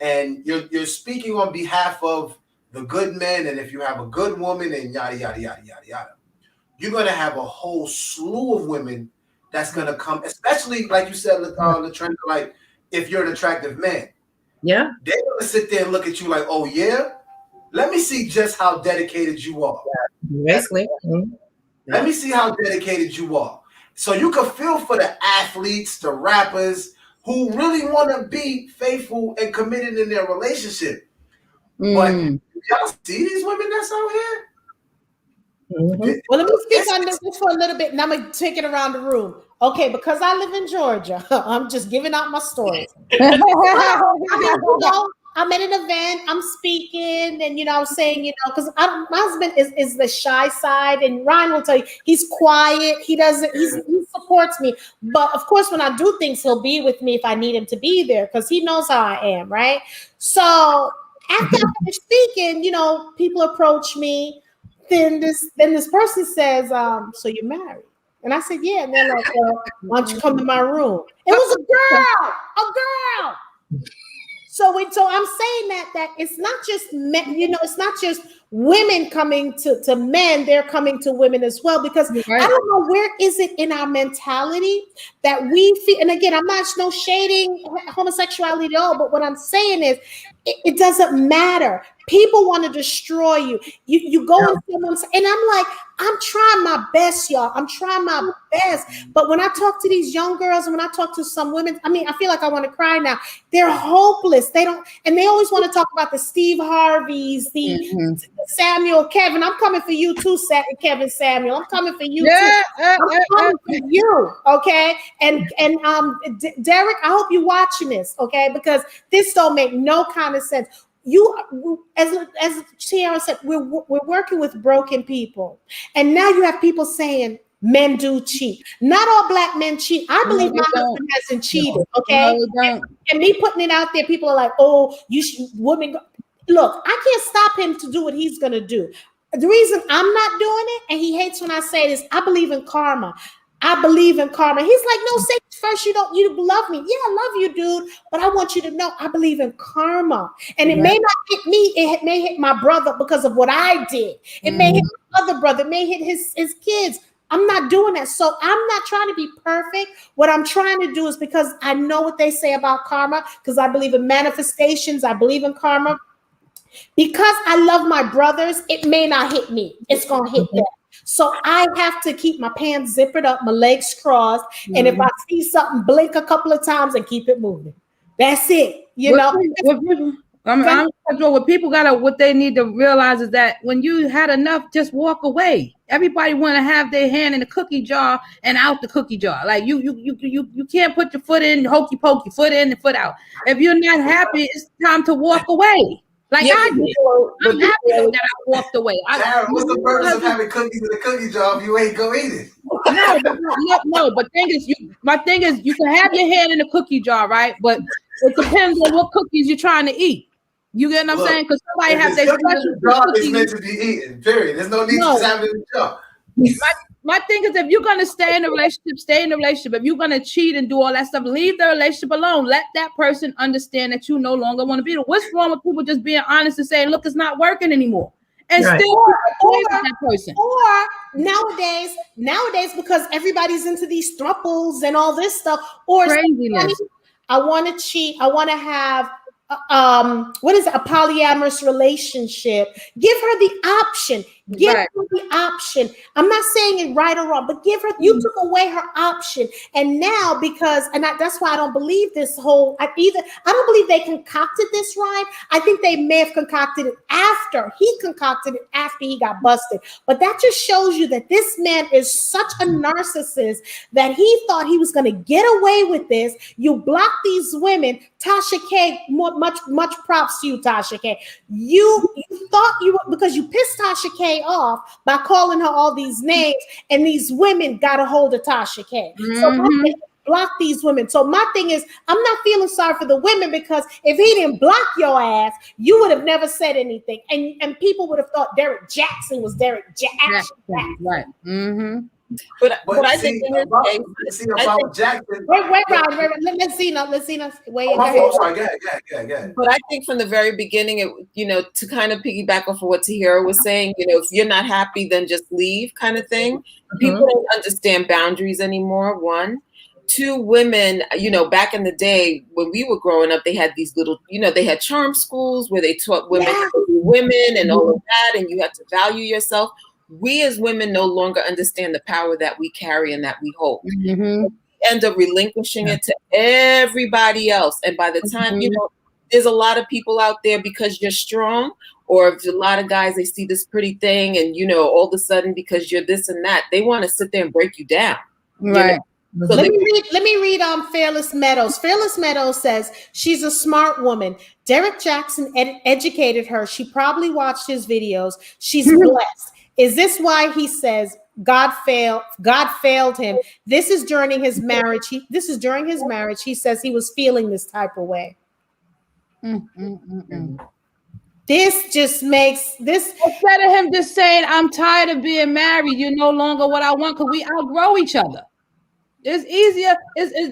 and you're speaking on behalf of the good men, and if you have a good woman, and yada yada yada yada yada, you're gonna have a whole slew of women that's gonna come, especially like you said, Latrenda, like if you're an attractive man. Yeah, they're gonna sit there and look at you like, oh yeah, let me see just how dedicated you are. Basically, let me see how dedicated you are. So you can feel for the athletes, the rappers who really want to be faithful and committed in their relationship. But y'all see these women that's out here? Well, let me speak on this for a little bit, and I'm gonna take it around the room. Okay, because I live in Georgia, I'm just giving out my stories. I'm at an event, I'm speaking, and I'm saying, because my husband is the shy side, and Ryan will tell you he's quiet. He supports me, but of course, when I do things, he'll be with me if I need him to be there, because he knows how I am, right? So after I finish speaking, people approach me. Then this person says, "So you're married?" And I said, "Yeah." And they're like, "Well, why don't you come to my room?" It was a girl. So I'm saying that it's not just men, it's not just women coming to men, they're coming to women as well, because I don't know, where is it in our mentality that we feel, and again, I'm not shading homosexuality at all, but what I'm saying is it doesn't matter. People want to destroy you. You go in someone's, and I'm like, I'm trying my best, y'all. I'm trying my best. But when I talk to these young girls, and when I talk to some women, I feel like I want to cry now. They're hopeless. They always want to talk about the Steve Harveys, the Samuel, Kevin. I'm coming for you too, Kevin, Samuel. I'm coming for you too. I'm coming for you, okay? And Derrick, I hope you're watching this, okay? Because this don't make no kind of sense. as Tiara said, we're working with broken people, and now you have people saying men do cheat. Not all black men cheat. I believe my husband hasn't cheated. Okay, and me putting it out there, people are like, "Oh, you should women." Look, I can't stop him to do what he's gonna do. The reason I'm not doing it, and he hates when I say this, I believe in karma. I believe in karma. He's like, no, say first, you love me. Yeah, I love you, dude. But I want you to know I believe in karma. And it may not hit me, it may hit my brother because of what I did. It may hit my other brother, it may hit his kids. I'm not doing that. So I'm not trying to be perfect. What I'm trying to do is, because I know what they say about karma, because I believe in manifestations, I believe in karma. Because I love my brothers, it may not hit me. It's going to hit them. So I have to keep my pants zippered up, my legs crossed. And if I see something, blink a couple of times and keep it moving. That's it. What people what they need to realize is that when you had enough, just walk away. Everybody want to have their hand in the cookie jar and out the cookie jar. Like you can't put your foot in, hokey pokey, foot in and foot out. If you're not happy, it's time to walk away. Like I did. I'm happy that I walked away. What's the purpose of having cookies in the cookie jar if you ain't go eat it? But my thing is, you can have your hand in the cookie jar, right? But it depends on what cookies you're trying to eat. You get what I'm saying? Because somebody have their special cookies. It's meant to be eaten. Period. There's no need to have it in the jar. My thing is, if you're going to stay in a relationship, stay in a relationship. If you're going to cheat and do all that stuff, leave the relationship alone. Let that person understand that you no longer want to be there. What's wrong with people just being honest and saying, look, it's not working anymore? And still with that person. Or nowadays, because everybody's into these thruples and all this stuff, or craziness. I want to cheat. I want to have what is it, a polyamorous relationship. Give her the option. Give her the option. I'm not saying it right or wrong, but give her, you took away her option. And now, that's why I don't believe this whole, I don't believe they concocted this right. I think they may have concocted it after. He concocted it after he got busted. But that just shows you that this man is such a narcissist that he thought he was going to get away with this. You block these women. Tasha K, much props to you, Tasha K. You thought because you pissed Tasha K off by calling her all these names, and these women got a hold of Tasha K. So block these women. So my thing is, I'm not feeling sorry for the women, because if he didn't block your ass, you would have never said anything, and people would have thought Derrick Jaxn was Derrick Jaxn. Right. But I think in this case, Jackson. Wait, let's see. Wait. But I think from the very beginning, to kind of piggyback off of what Tahira was saying, if you're not happy, then just leave, kind of thing. People don't understand boundaries anymore. One. Two, women, back in the day when we were growing up, they had these little, they had charm schools where they taught women to be women and all of that, and you had to value yourself. We as women no longer understand the power that we carry and that we hold. We end up relinquishing it to everybody else. And by the time, there's a lot of people out there, because you're strong, or if a lot of guys, they see this pretty thing and, all of a sudden, because you're this and that, they want to sit there and break you down. Right. So let me read Fearless Meadows. Fearless Meadows says she's a smart woman. Derrick Jaxn educated her. She probably watched his videos. She's blessed. Is this why he says God failed him? This is during his marriage. He says he was feeling this type of way. This just makes this, instead of him just saying, I'm tired of being married, you're no longer what I want, because we outgrow each other. It's easier.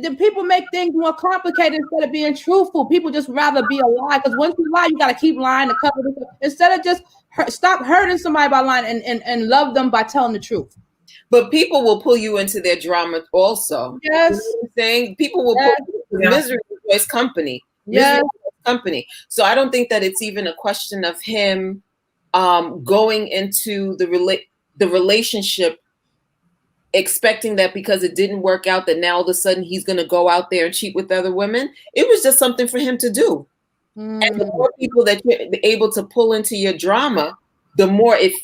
The people make things more complicated instead of being truthful. People just rather be a lie, because once you lie, you got to keep lying to cover this. Instead of just stop hurting somebody by lying and love them by telling the truth. But people will pull you into their drama also. Yes. You know what I'm saying? People will pull you into misery rejoice company. Yes. Company. So I don't think that it's even a question of him going into the relationship expecting that because it didn't work out, that now all of a sudden he's going to go out there and cheat with other women. It was just something for him to do. And the more people that you're able to pull into your drama, the more it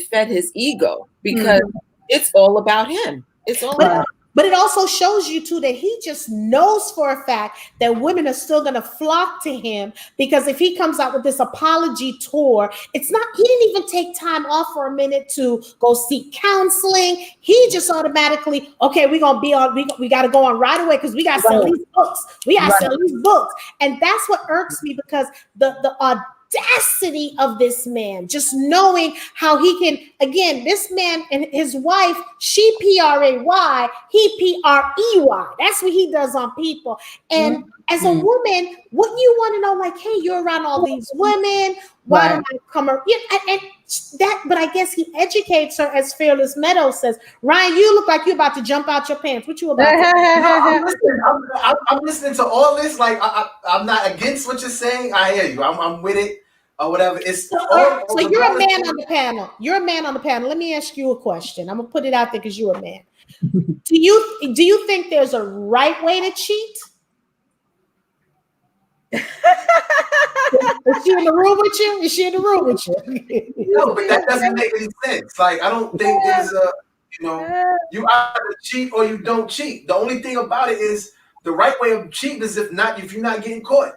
fed his ego, because it's all about him. It's all about him. But it also shows you too that he just knows for a fact that women are still going to flock to him, because if he comes out with this apology tour, it's not, he didn't even take time off for a minute to go seek counseling. He just automatically, okay, we're going to be on, we got to go on right away because we got to sell these books. We got to sell these books. And that's what irks me, because the audacity of this man, just knowing how he can, again, this man and his wife, she P-R-A-Y, he P-R-E-Y. That's what he does on people. And as a woman, wouldn't you want to know, like, hey, you're around all these women, why don't I come around? And that, but I guess he educates her, as Fearless Meadows says. Ryan, you look like you're about to jump out your pants. What you about to no, I'm listening to all this. Like, I'm not against what you're saying. I hear you. I'm with it. Or whatever. It's so you're a man on the panel. You're a man on the panel. Let me ask you a question. I'm gonna put it out there because you're a man. Do you think there's a right way to cheat? Is she in the room with you? Is she in the room with you? No, but that doesn't make any sense. Like, I don't think there's a, you either cheat or you don't cheat. The only thing about it is the right way of cheating is if you're not getting caught.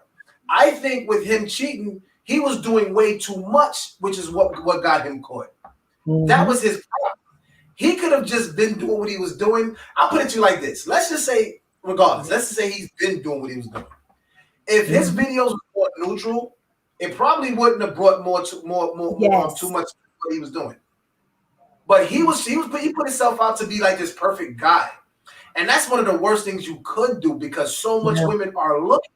I think with him cheating, he was doing way too much, which is what got him caught. That was his problem. He could have just been doing what he was doing. I'll put it to you like this. Let's just say, regardless, let's just say he's been doing what he was doing. If his videos were more neutral, it probably wouldn't have brought too much what he was doing. But he put himself out to be like this perfect guy. And that's one of the worst things you could do, because so much women are looking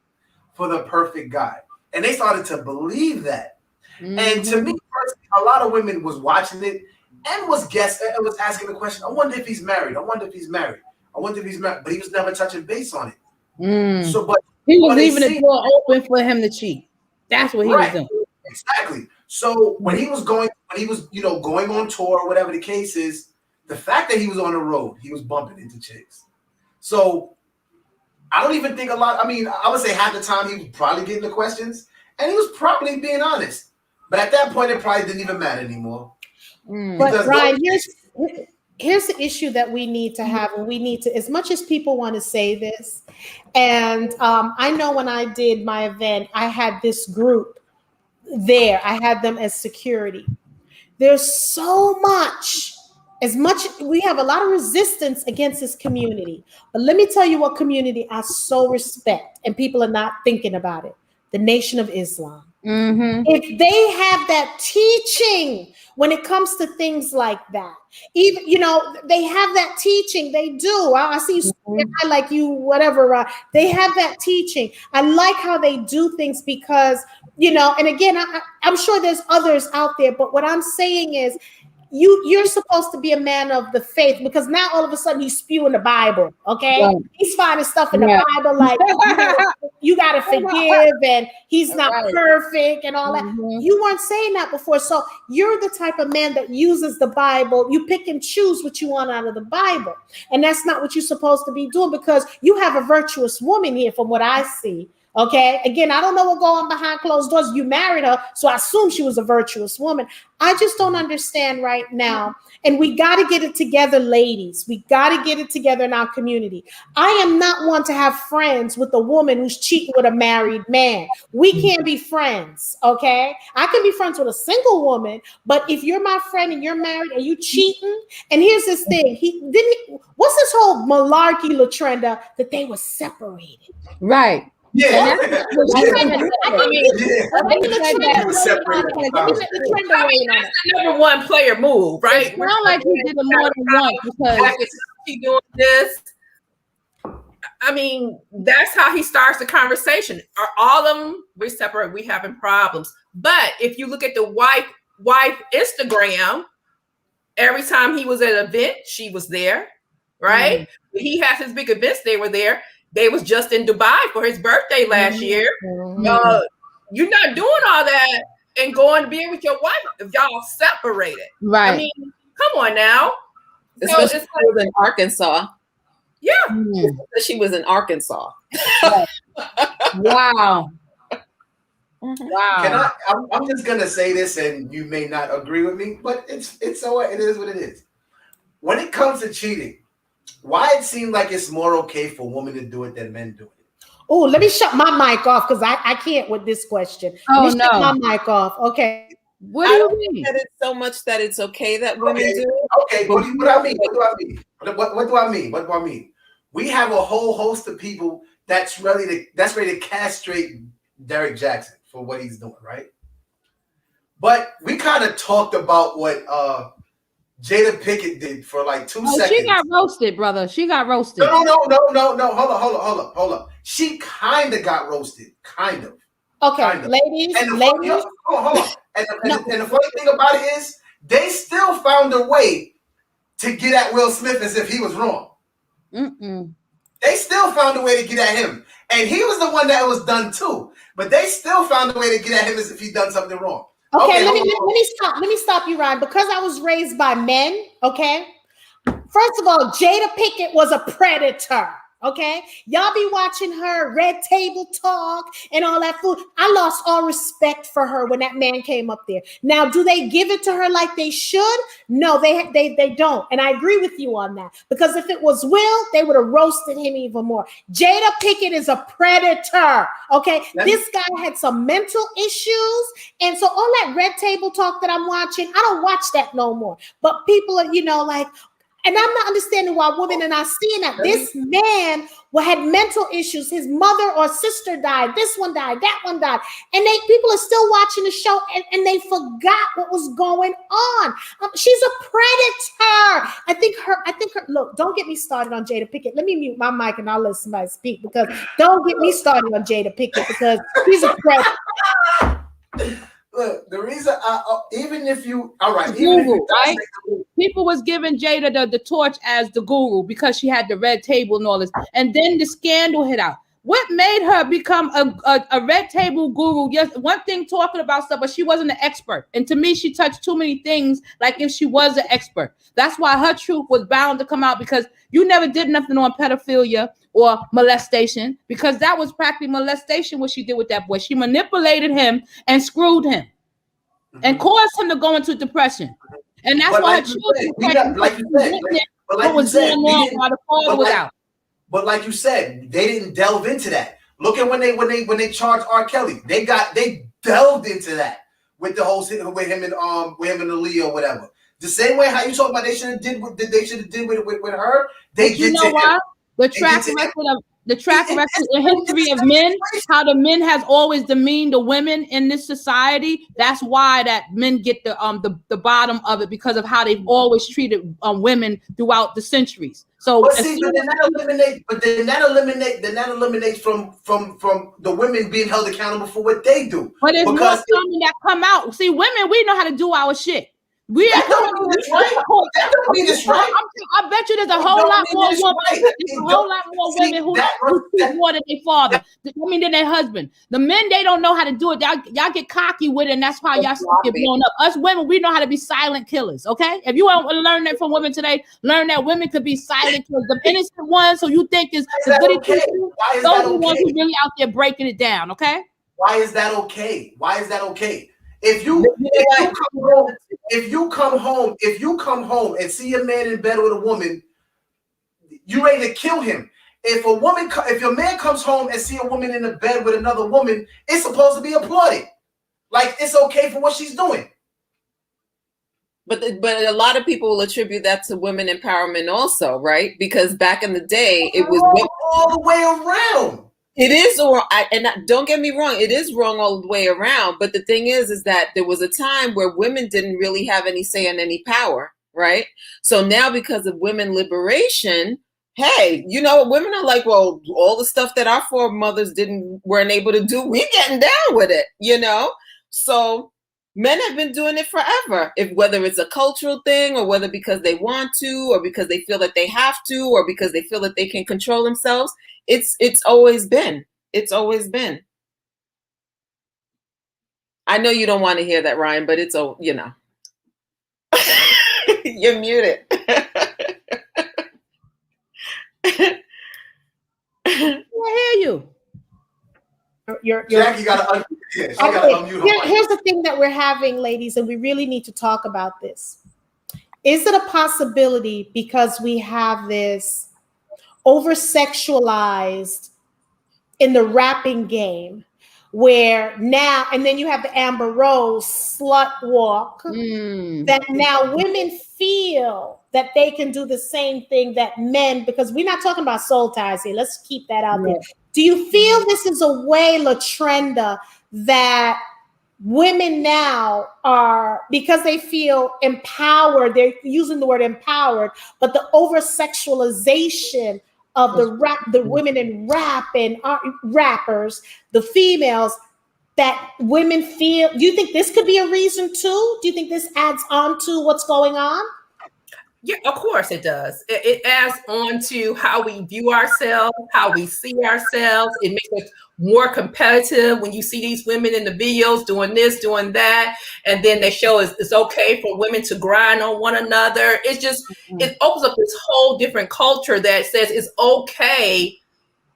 for the perfect guy. And they started to believe that. And to me, personally, a lot of women was watching it and was asking the question, I wonder if he's married. I wonder if he's married. But he was never touching base on it. So, but he was leaving the door open for him to cheat. That's what he was doing. Exactly. So when he was going on tour or whatever the case is, the fact that he was on the road, he was bumping into chicks. So I don't even think I would say half the time he was probably getting the questions, and he was probably being honest. But at that point, it probably didn't even matter anymore. But Ryan, here's the issue that we need to have, and we need to, as much as people want to say this, and I know when I did my event, I had this group there. I had them as security. There's so much. We have a lot of resistance against this community. But let me tell you what community I so respect, and people are not thinking about it. The Nation of Islam. If they have that teaching when it comes to things like that, even, they have that teaching. They do. I see you, I like you, whatever. They have that teaching. I like how they do things because, and again, I'm sure there's others out there, but what I'm saying is, you're supposed to be a man of the faith, because now all of a sudden he's spewing the Bible. Okay, he's finding stuff in the Bible like you got to forgive, and he's not perfect and all that. You weren't saying that before, so you're the type of man that uses the Bible. You pick and choose what you want out of the Bible, and that's not what you're supposed to be doing, because you have a virtuous woman here, from what I see. Okay. Again, I don't know what going on behind closed doors. You married her, so I assume she was a virtuous woman. I just don't understand right now. And we got to get it together, ladies. We got to get it together in our community. I am not one to have friends with a woman who's cheating with a married man. We can't be friends. Okay. I can be friends with a single woman, but if you're my friend and you're married and you cheating, and here's this thing, what's this whole malarkey, Latrenda, that they were separated? Right. Yeah. That's the number one player move, right? It's not like he did it more than once, because he doing this. I mean, that's how he starts the conversation. Are all of them, we separate, we having problems. But if you look at the wife Instagram, every time he was at an event, she was there, right? He has his big events, they were there. They was just in Dubai for his birthday last year. You're not doing all that and going to be with your wife if y'all separated. Right. I mean, come on now. Especially if she was in Arkansas. Yeah. She was in Arkansas. Wow. Wow. I'm just gonna say this, and you may not agree with me, but it's so it is what it is. When it comes to cheating, why it seems like it's more okay for women to do it than men do it. Oh, let me shut my mic off because I can't with this question. Oh, let me shut no. my mic off. Okay. What do you mean? That it's so much that it's okay that women do it. Okay, what do I mean? What do I mean? What do I mean? What do I mean? We have a whole host of people that's ready to castrate Derrick Jaxn for what he's doing, right? But we kind of talked about what Jada Pinkett did for like 2 seconds. She got roasted, brother. She got roasted. No. Hold up. She kind of got roasted, kind of. Okay, kind of. ladies. Hold on. And the funny thing about it is, they still found a way to get at Will Smith as if he was wrong. They still found a way to get at him, and he was the one that was done too. But they still found a way to get at him as if he done something wrong. Okay, let me stop you, Ryan, because I was raised by men. Okay, first of all, Jada Pinkett was a predator. Okay, y'all be watching her Red Table Talk and all that food. I lost all respect for her when that man came up there. Now, do they give it to her like they should? No, they don't. And I agree with you on that, because if it was Will, they would have roasted him even more. Jada Pinkett is a predator. Okay, this guy had some mental issues, and so all that Red Table Talk that I'm watching, I don't watch that no more. But people are, like. And I'm not understanding why women are not seeing that. This man had mental issues. His mother or sister died. This one died. That one died. And people are still watching the show, and they forgot what was going on. She's a predator. I think her. Look, don't get me started on Jada Pinkett. Let me mute my mic and I'll let somebody speak, because don't get me started on Jada Pinkett, because she's a predator. Look, the reason even if you right? People was giving Jada the torch as the guru because she had the red table and all this, and then the scandal hit out. What made her become a red table guru? Yes, one thing talking about stuff, but she wasn't an expert. And to me, she touched too many things like if she was an expert. That's why her truth was bound to come out, because you never did nothing on pedophilia or molestation, because that was practically molestation what she did with that boy. She manipulated him and screwed him and caused him to go into depression. And that's why her children what was going on while the father was out. But like you said, they didn't delve into that. Look at when they charged R. Kelly, they delved into that with the whole with him and Aaliyah or whatever. The same way how you talk about they should have did with her. They did to him. The track record, the history of men, how the men has always demeaned the women in this society. That's why that men get the bottom of it, because of how they've always treated then throughout the centuries. So then that eliminates from the women being held accountable for what they do. But there's more coming that come out. See, women, we know how to do our shit. We that don't mean it's right. That don't mean it's right. I bet you there's a whole lot more women. There's a whole lot more women who speak more than their father. Than their husband. The men, they don't know how to do it. Y'all get cocky with it, and that's why y'all get blown up. Us women, we know how to be silent killers. Okay, if you want to learn that from women today, learn that women could be silent killers. The innocent ones, so you think is the goody two. Those are the ones who really out there breaking it down. Okay. Why is that okay? Why is that okay? If you come home and see a man in bed with a woman, you ready to kill him. If your man comes home and see a woman in a bed with another woman, it's supposed to be applauded. Like it's okay for what she's doing. But a lot of people will attribute that to women empowerment also, right? Because back in the day, it was all the way around. It is, don't get me wrong, it is wrong all the way around. But the thing is that there was a time where women didn't really have any say and any power, right? So now because of women liberation, hey, women are like, well, all the stuff that our foremothers weren't able to do, we getting down with it, So men have been doing it forever. Whether it's a cultural thing, or whether because they want to, or because they feel that they have to, or because they feel that they can control themselves. It's always been. It's always been. I know you don't want to hear that, Ryan, but it's you're muted. I hear you. Jackie got to unmute. Here's the thing that we're having, ladies, and we really need to talk about this. is it a possibility because we have this over-sexualized in the rapping game where now, and then you have the Amber Rose slut walk, that now women feel that they can do the same thing that men, because we're not talking about soul ties here. Let's keep that out there. Do you feel this is a way, LaTrenda, that women now are, because they feel empowered, they're using the word empowered, but the over-sexualization of the women in rap and rappers, the females, that women feel, do you think this could be a reason too? Do you think this adds on to what's going on? Yeah, of course it does. It adds on to how we view ourselves, how we see ourselves. It makes us more competitive when you see these women in the videos doing this, doing that, and then they show it's okay for women to grind on one another. It's just, it opens up this whole different culture that says it's okay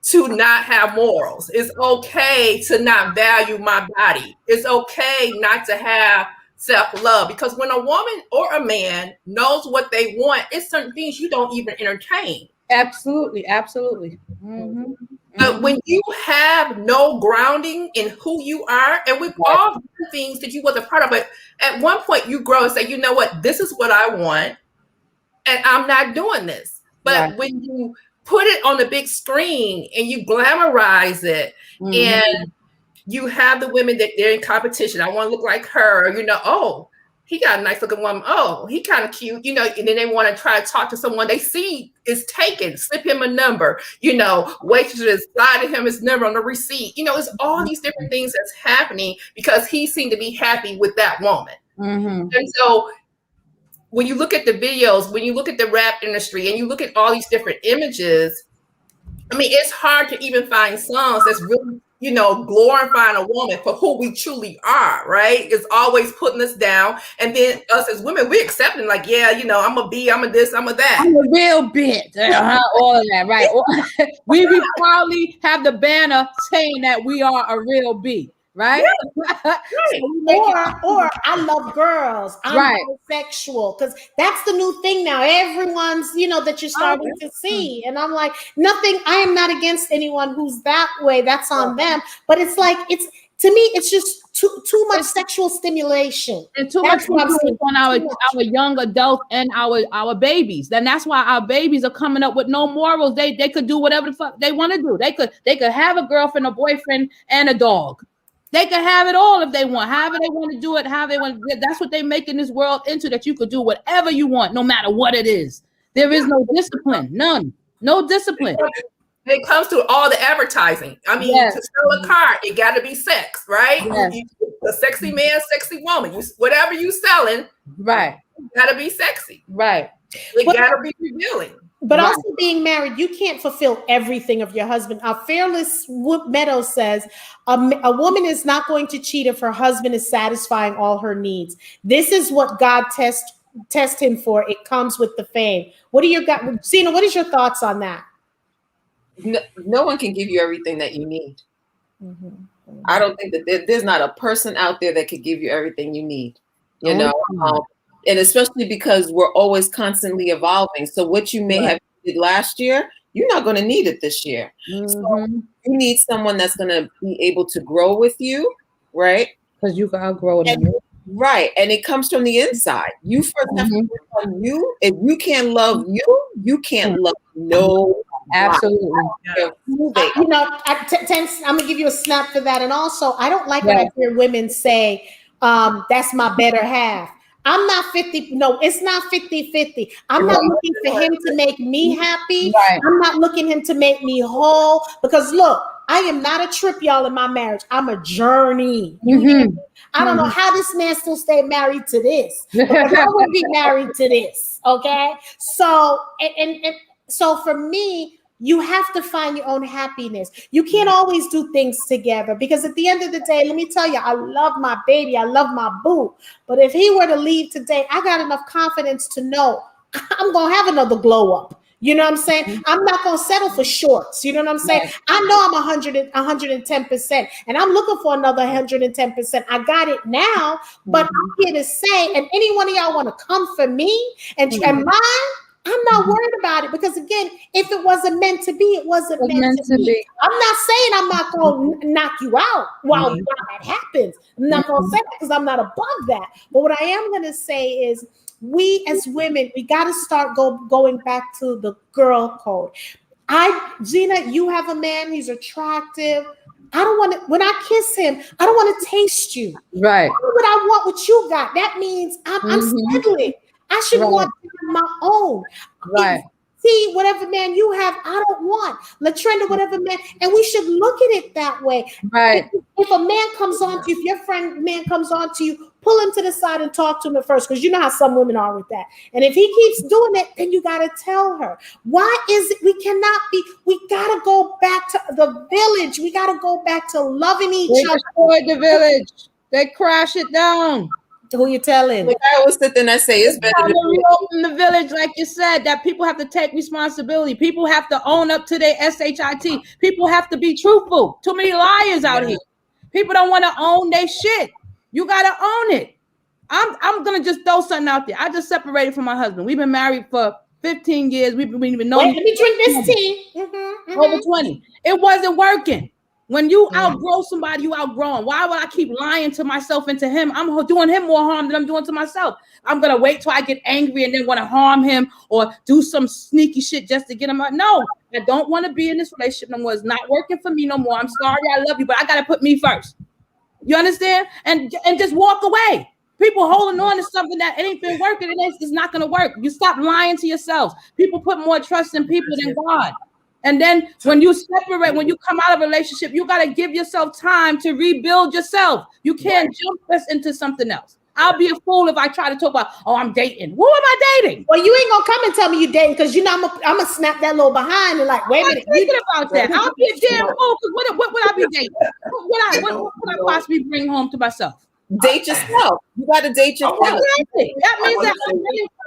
to not have morals. It's okay to not value my body. It's okay not to have self-love, because when a woman or a man knows what they want, it's certain things you don't even entertain. Absolutely. But when you have no grounding in who you are, and with all the things that you wasn't part of, but at one point you grow and say, you know what, this is what I want, and I'm not doing this. But when you put it on the big screen and you glamorize it, and you have the women that they're in competition. I want to look like her, oh, he got a nice looking woman. Oh, he kind of cute, and then they want to try to talk to someone they see is taken, slip him a number, waitresses sliding him his number on the receipt. It's all these different things that's happening because he seemed to be happy with that woman. And so when you look at the videos, when you look at the rap industry and you look at all these different images, I mean, it's hard to even find songs that's really, glorifying a woman for who we truly are, right? It's always putting us down. And then us as women, we accepting like, yeah, I'm a B, I'm a this, I'm a that. I'm a real bitch. All of that, right? We proudly have the banner saying that we are a real B. Right? Or I love girls. I'm bisexual, because that's the new thing now. Everyone's, that you're starting to see. And I'm like, nothing, I am not against anyone who's that way. That's on them. But it's like, to me, it's just too much sexual stimulation. And too much on our young adults and our babies. Then that's why our babies are coming up with no morals. They could do whatever the fuck they want to do. They could have a girlfriend, a boyfriend, and a dog. They can have it all if they want. However they want to do it, how they want to do it. That's what they making this world into, that you could do whatever you want, no matter what it is. There is no discipline. None. No discipline. It comes to all the advertising. I mean, to sell a car, it got to be sex, right? A sexy man, sexy woman. Whatever you selling, right, got to be sexy. Right. It got to be revealing. But also being married, you can't fulfill everything of your husband. Fearless Meadow says, a woman is not going to cheat if her husband is satisfying all her needs. This is what God test him for. It comes with the fame. Zena, what is your thoughts on that? No one can give you everything that you need. I don't think that there's not a person out there that could give you everything you need, and especially because we're always constantly evolving. So what you may have needed last year, you're not going to need it this year. So you need someone that's going to be able to grow with you, right? Because you can outgrow them. Right. And it comes from the inside. You first have to work on you. If you can't love you, you can't love no. Absolutely. I'm going to give you a snap for that. And also, I don't like when I hear women say, that's my better half. I'm not 50. No, it's not 50-50. I'm not looking for him to make me happy. I'm not looking him to make me whole. Because look, I am not a trip, y'all, in my marriage. I'm a journey. I don't know how this man still stayed married to this. Because I would be married to this. Okay. So, and so for me, you have to find your own happiness. You can't always do things together, because at the end of the day, let me tell you, I love my baby. I love my boo. But if he were to leave today, I got enough confidence to know I'm going to have another glow up. You know what I'm saying? I'm not going to settle for shorts. You know what I'm saying? Right. I know I'm 110%, and I'm looking for another 110%. I got it now, but I'm here to say, and any one of y'all want to come for me and mine, I'm not worried about it, because again, if it wasn't meant to be, it wasn't meant to be. I'm not saying I'm not going to knock you out while that happens. I'm not going to say that, because I'm not above that. But what I am going to say is, we as women, we got to start going back to the girl code. Gina, you have a man, he's attractive. I don't want to, when I kiss him, I don't want to taste you. Right. Why would I want what you got? That means I'm settling. I should want my own. Right. See, whatever man you have, I don't want. Latrenda, whatever man, and we should look at it that way. Right. If a man comes on to you, if your friend man comes on to you, pull him to the side and talk to him at first, because you know how some women are with that. And if he keeps doing it, then you got to tell her. Why is it we cannot be? We got to go back to the village. We got to go back to loving each other. They destroyed the village. They crash it down. Who you telling? Like I always sit there and I say, it's better to reopen the village, like you said, that people have to take responsibility. People have to own up to their SHIT. People have to be truthful. Too many liars out here. People don't want to own their shit. You gotta own it. I'm gonna just throw something out there. I just separated from my husband. We've been married for 15 years. We've been knowing. Wait, let me drink this tea. Over 20. It wasn't working. When you outgrow somebody, you outgrow them. Why would I keep lying to myself and to him? I'm doing him more harm than I'm doing to myself. I'm going to wait till I get angry and then want to harm him or do some sneaky shit just to get him out. No, I don't want to be in this relationship no more. It's not working for me no more. I'm sorry, I love you, but I got to put me first. You understand? And just walk away. People holding on to something that ain't been working, and it's not going to work. You stop lying to yourselves. People put more trust in people than God. And then when you separate, when you come out of a relationship, you got to give yourself time to rebuild yourself. You can't jump us into something else. I'll be a fool if I try to talk about, oh, I'm dating. Who am I dating? Well, you ain't gonna come and tell me you dating, because you know I'm gonna snap that little behind and like, wait a minute. I'm thinking about that. I'll be a damn fool, because what would I be dating? What would I possibly bring home to myself? date yourself. You got to date yourself. Exactly. That means that I'm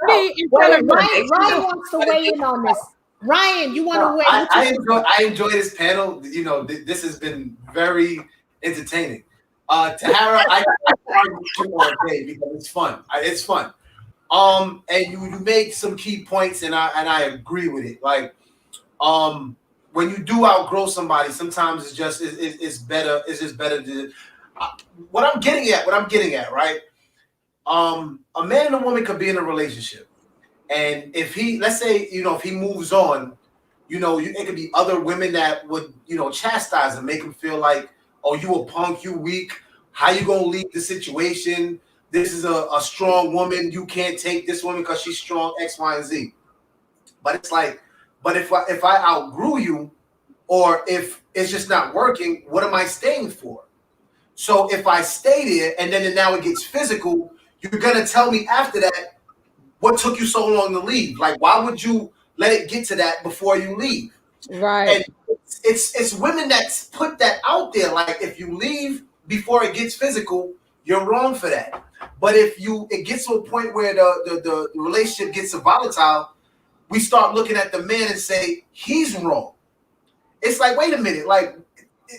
me in front of Ryan wants to weigh in on this. Ryan, you want to weigh? I enjoy this panel. You know, this has been very entertaining. Tahara, I argue with you all day because it's fun. It's fun. And you made some key points, and I agree with it. Like, when you do outgrow somebody, sometimes it's just it's better. It's just better to. What I'm getting at, right? A man and a woman could be in a relationship. And if he, let's say, if he moves on, it could be other women that would, chastise him, make him feel like, oh, you a punk, you weak. How you gonna leave the situation? This is a strong woman. You can't take this woman because she's strong, X, Y, and Z. But it's like, but if I outgrew you, or if it's just not working, what am I staying for? So if I stay there and then now it gets physical, you're gonna tell me after that, what took you so long to leave? Like, why would you let it get to that before you leave? Right. And it's women that put that out there. Like, if you leave before it gets physical, you're wrong for that. But if it gets to a point where the relationship gets volatile, we start looking at the man and say he's wrong. It's like, wait a minute, like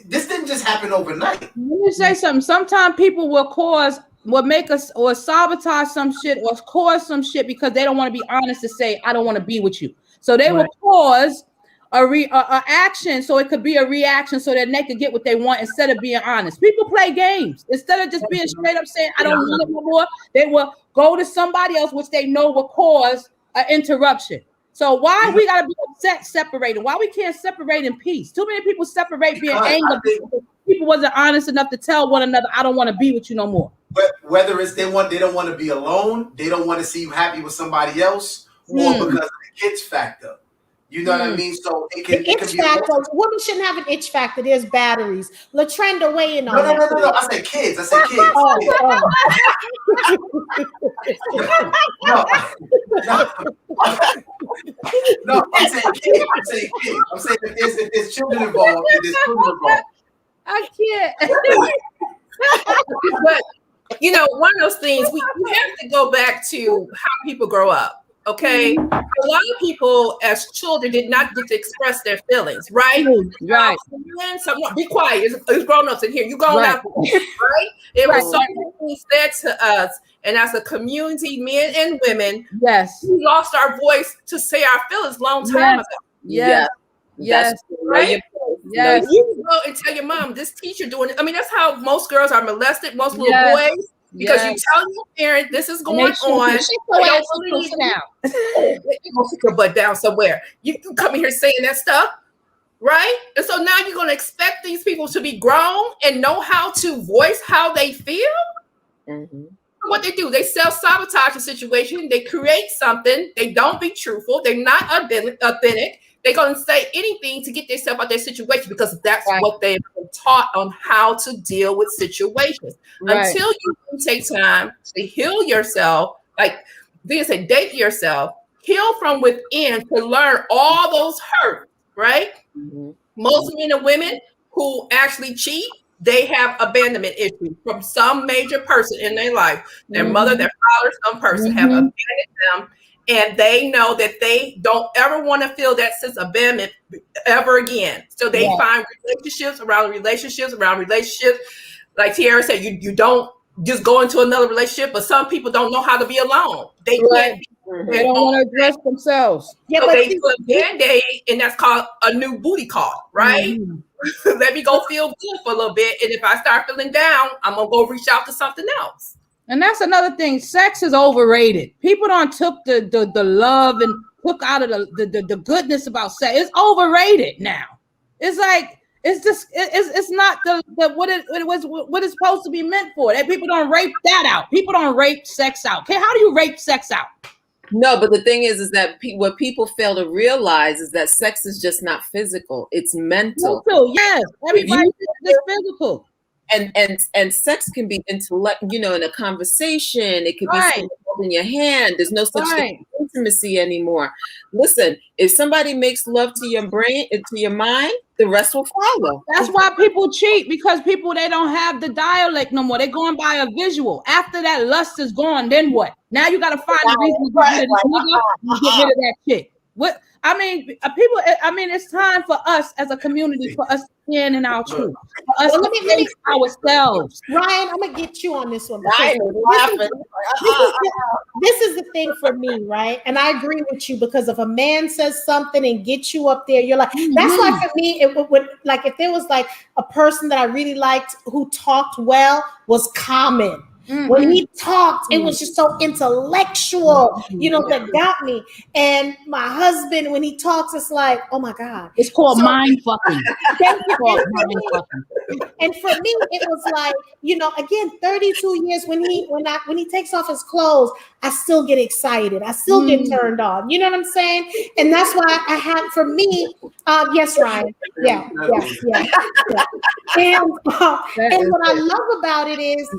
this didn't just happen overnight. Let me say something. Sometimes people will make us or sabotage some shit or cause some shit because they don't want to be honest to say, I don't want to be with you. So they will cause a action so it could be a reaction so that they could get what they want instead of being honest. People play games. Instead of just being straight up saying, I don't want it no more, they will go to somebody else, which they know will cause an interruption. So why we got to be upset separating? Why we can't separate in peace? Too many people separate being angry because people wasn't honest enough to tell one another, I don't want to be with you no more. But whether it's they don't want to be alone, they don't want to see you happy with somebody else, or because of the kids factor. You know what I mean? So it can be factor. Women shouldn't have an itch factor. There's batteries. Latrenda weighing on that. No. I said kids. No, I'm saying kids. I'm saying if there's children involved, I can't. But one of those things we have to go back to how people grow up. Okay, a lot of people as children did not get to express their feelings, right? Right. Be quiet. It's grown-ups in here. You grown up, right? It was so many said to us, and as a community, men and women, yes, we lost our voice to say our feelings long time ago. Yes. Yes. Right? Yes. You go and tell your mom, this teacher doing it. I mean, that's how most girls are molested, most little boys. Because you tell your parent this is going on. They don't believe down. You're gonna sit your butt down somewhere. You can come in here saying that stuff, right? And so now you're gonna expect these people to be grown and know how to voice how they feel. Mm-hmm. What they do, they self-sabotage the situation. They create something. They don't be truthful. They're not authentic. They're going to say anything to get themselves out of their situation because that's what they've been taught on how to deal with situations. Until you can take time to heal yourself, like they say, date yourself, heal from within to learn all those hurts, right? Mm-hmm. Most men and women who actually cheat, they have abandonment issues from some major person in their life. Their mother, their father, some person have abandoned them. And they know that they don't ever want to feel that sense of abandonment ever again. So they find relationships around relationships. Like Tiara said, you don't just go into another relationship, but some people don't know how to be alone. They can't be. They don't want to address themselves. Yeah, so they do a Band-Aid, and that's called a new booty call, right? Mm-hmm. Let me go feel good for a little bit. And if I start feeling down, I'm going to go reach out to something else. And that's another thing. Sex is overrated. People don't took the love and took out of the goodness about sex. It's overrated now. It's like it's not what it's supposed to be meant for. That people don't rape that out. People don't rape sex out. Okay, how do you rape sex out? No, but the thing is that what people fail to realize is that sex is just not physical; it's mental. Yes, everybody is physical. And sex can be intellect, in a conversation. It could be holding your hand. There's no such thing as intimacy anymore. Listen, if somebody makes love to your brain, to your mind, the rest will follow. That's why people cheat, because they don't have the dialect no more. They're going by a visual. After that lust is gone, then what? Now you got to find a reason to get rid of this nigga, get rid of that chick. What? I mean, people. I mean, it's time for us as a community, for us to stand in our truth, for us to face ourselves. Ryan, I'm gonna get you on this one. This is the thing for me, right? And I agree with you, because if a man says something and gets you up there, you're like, that's why for me, it would like if there was like a person that I really liked who talked well, was Common. When he talked, it was just so intellectual, that got me. And my husband, when he talks, it's like, oh my God. It's called mind fucking. And for me, it was like, again, 32 years when he takes off his clothes, I still get excited. I still get turned on. You know what I'm saying? And that's why I had, for me, yes, Ryan. Yeah. And what I love about it is,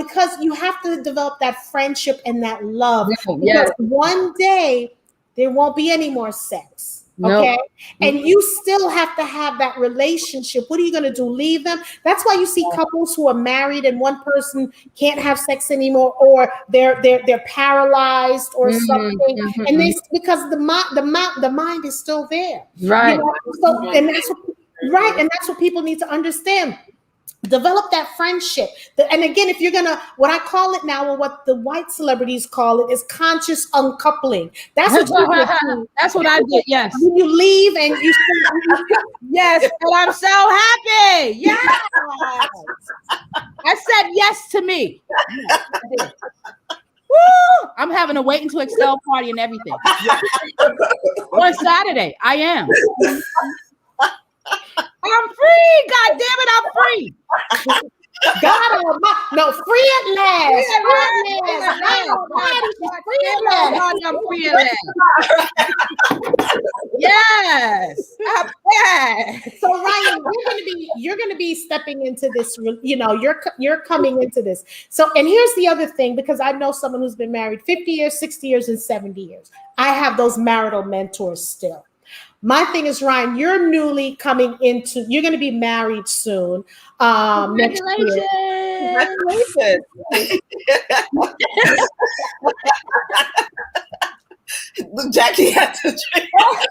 because you have to develop that friendship and that love. Because one day there won't be any more sex. Okay. And you still have to have that relationship. What are you going to do? Leave them? That's why you see couples who are married and one person can't have sex anymore, or they're paralyzed or something. And it's because the mind is still there. Right. So, and that's what people need to understand. Develop that friendship. And again, if you're gonna, what I call it now, or what the white celebrities call it, is conscious uncoupling. That's what that's what I did. Yes. When you leave and you yes, and I'm so happy. Yes. I said yes to me. Woo! I'm having a wait until Excel party and everything. On Saturday, I am. I'm free. God damn it, I'm free. God, no, free at last. I'm free at last. Yes. So Ryan, you're gonna be stepping into this. You're coming into this. So, and here's the other thing, because I know someone who's been married 50 years, 60 years, and 70 years. I have those marital mentors still. My thing is, Ryan, you're newly coming into, you're going to be married soon. Next year. Congratulations. Jackie had to drink. Oh,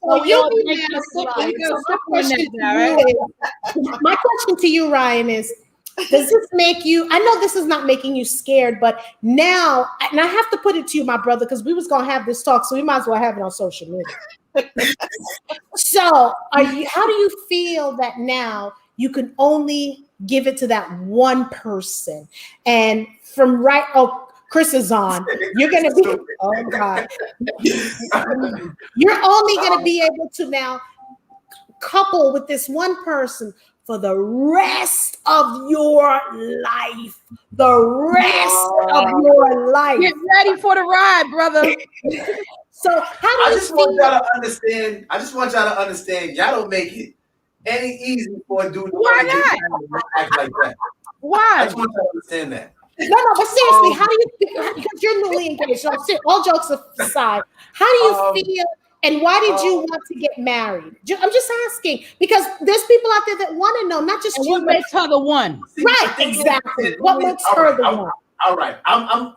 So you be mad at my question to you, Ryan, is does this make you, I know this is not making you scared, but now, and I have to put it to you, my brother, because we was going to have this talk, so we might as well have it on social media. So how do you feel that now you can only give it to that one person? And from Chris is on. You're going to be, oh God. You're only going to be able to now couple with this one person for the rest of your life. The rest of your life. Get ready for the ride, brother. So how do you feel? I just want y'all to understand, y'all don't make it any easy for a dude to act like that. Why? I just want y'all to understand that. No, but seriously, how do you feel? Because you're newly engaged. So all jokes aside, how do you feel? And why did you want to get married? I'm just asking, because there's people out there that want to know, not just and you. What makes her the one? Right, exactly. What makes her the one? All right, I'm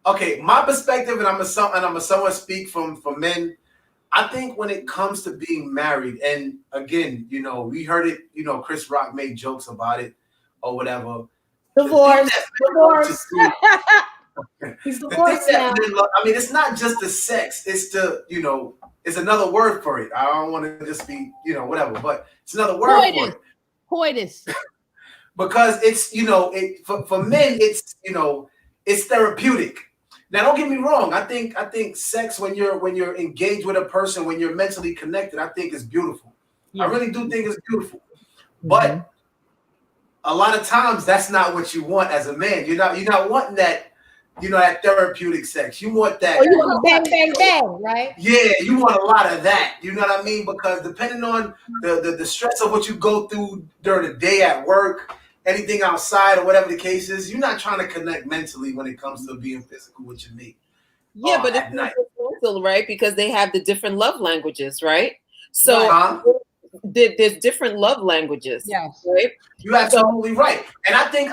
okay. My perspective, and I'm a somewhat speak from men. I think when it comes to being married, and again, we heard it. Chris Rock made jokes about it or whatever. Divorce. He's divorced now. I mean, it's not just the sex. It's it's another word for it. I don't want to just be, whatever, but it's another word for it. Coitus. Because it's, for men, it's, it's therapeutic. Now, don't get me wrong. I think sex, when you're engaged with a person, when you're mentally connected, I think is beautiful. Yeah. I really do think it's beautiful. Mm-hmm. But a lot of times that's not what you want as a man. You're not wanting that, that therapeutic sex. You want that. Oh, you want bang, bang, bang, right? Yeah, you want a lot of that. You know what I mean? Because depending on the stress of what you go through during the day at work, anything outside or whatever the case is, you're not trying to connect mentally when it comes to being physical with your mate. Yeah, but it's mental, right? Because they have the different love languages, right? So there's different love languages. Yes, right. You're absolutely right. And I think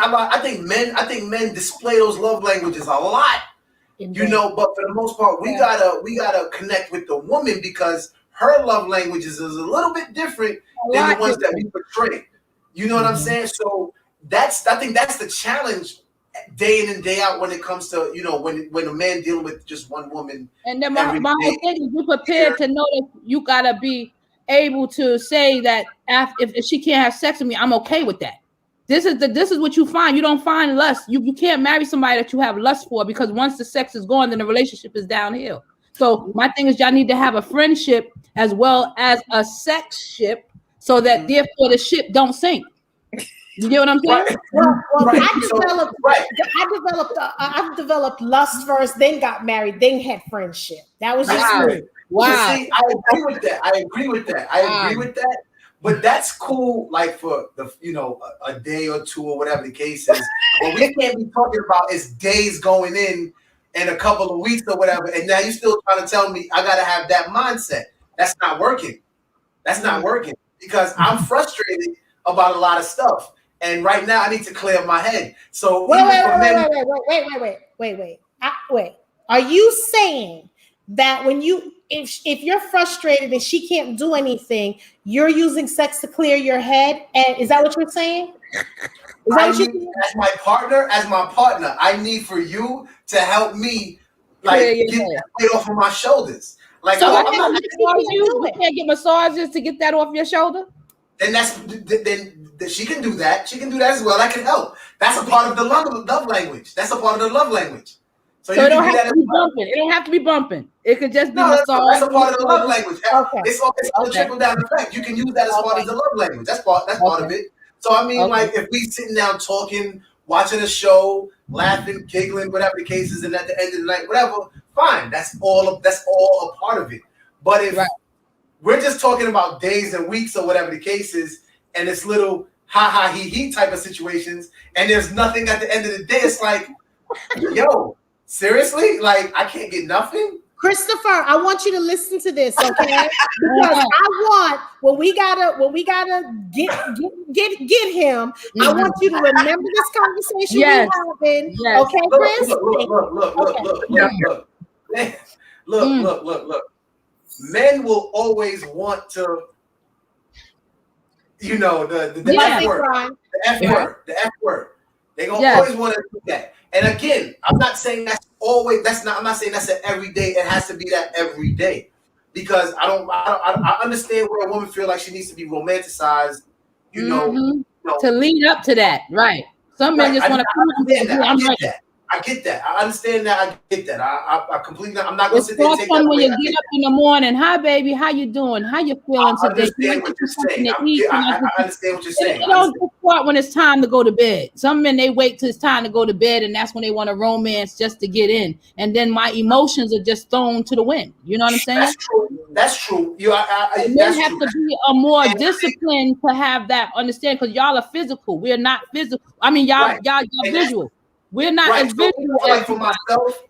men display those love languages a lot. Indeed. But for the most part, we gotta connect with the woman because her love languages is a little bit different than the ones that we portray. You know what I'm saying? So I think that's the challenge day in and day out when it comes to, when a man dealing with just one woman. And then my whole thing is you prepared to know that you gotta be able to say that if she can't have sex with me, I'm okay with that. This is what you find. You don't find lust. You can't marry somebody that you have lust for, because once the sex is gone, then the relationship is downhill. So my thing is, y'all need to have a friendship as well as a sex ship, so that therefore the ship don't sink. You get what I'm saying? Well, I developed lust first, then got married, then had friendship. That was just me. Wow. See, I agree with that. But that's cool, like for the a day or two or whatever the case is. What we can't be talking about is days going in and a couple of weeks or whatever. And now you're still trying to tell me I gotta have that mindset. That's not working. Because I'm frustrated about a lot of stuff. And right now I need to clear my head. So wait. Are you saying that when if you're frustrated and she can't do anything, you're using sex to clear your head? And is that what you're saying? As my partner, I need for you to help me, like, get that weight off of my shoulders. Like, so you can't get massages to get that off your shoulder? Then she can do that. She can do that as well. That can help. That's a part of the love language. So it don't have to be bumping. It don't have to be bumping. It could just be massage. That's a part of the love language. Okay. It's all trickle down effect. You can use that as part of the love language. That's part of it. So I mean, like, if we sitting down talking, watching a show, laughing, giggling, whatever the case is, and at the end of the night, whatever, fine. That's all a part of it. But if we're just talking about days and weeks or whatever the case is, and it's little ha ha he he type of situations, and there's nothing at the end of the day, it's like, yo. Seriously? Like, I can't get nothing? Christopher, I want you to listen to this, okay? Because I want when we gotta get him. I want you to remember this conversation we having. Okay, Chris? Look. Men will always want to, the F word. They're gonna always want to do that. And again, I'm not saying I'm not saying that's an everyday. It has to be that every day, because I understand where a woman feel like she needs to be romanticized, to lead up to that, right? Some men just want to come. I get that. I understand that. I get that. I completely. I'm not going to sit there and take that away. When you get up in the morning, hi baby, how you doing? How you feeling today? I understand what you're saying. I understand what you're saying. You don't just start when it's time to go to bed. Some men, they wait till it's time to go to bed, and that's when they want a romance just to get in. And then my emotions are just thrown to the wind. You know what I'm saying? That's true. Men have to be a more disciplined to have that understanding, because y'all are physical. We're not physical. I mean, y'all visual. We're not as visual. Like for myself,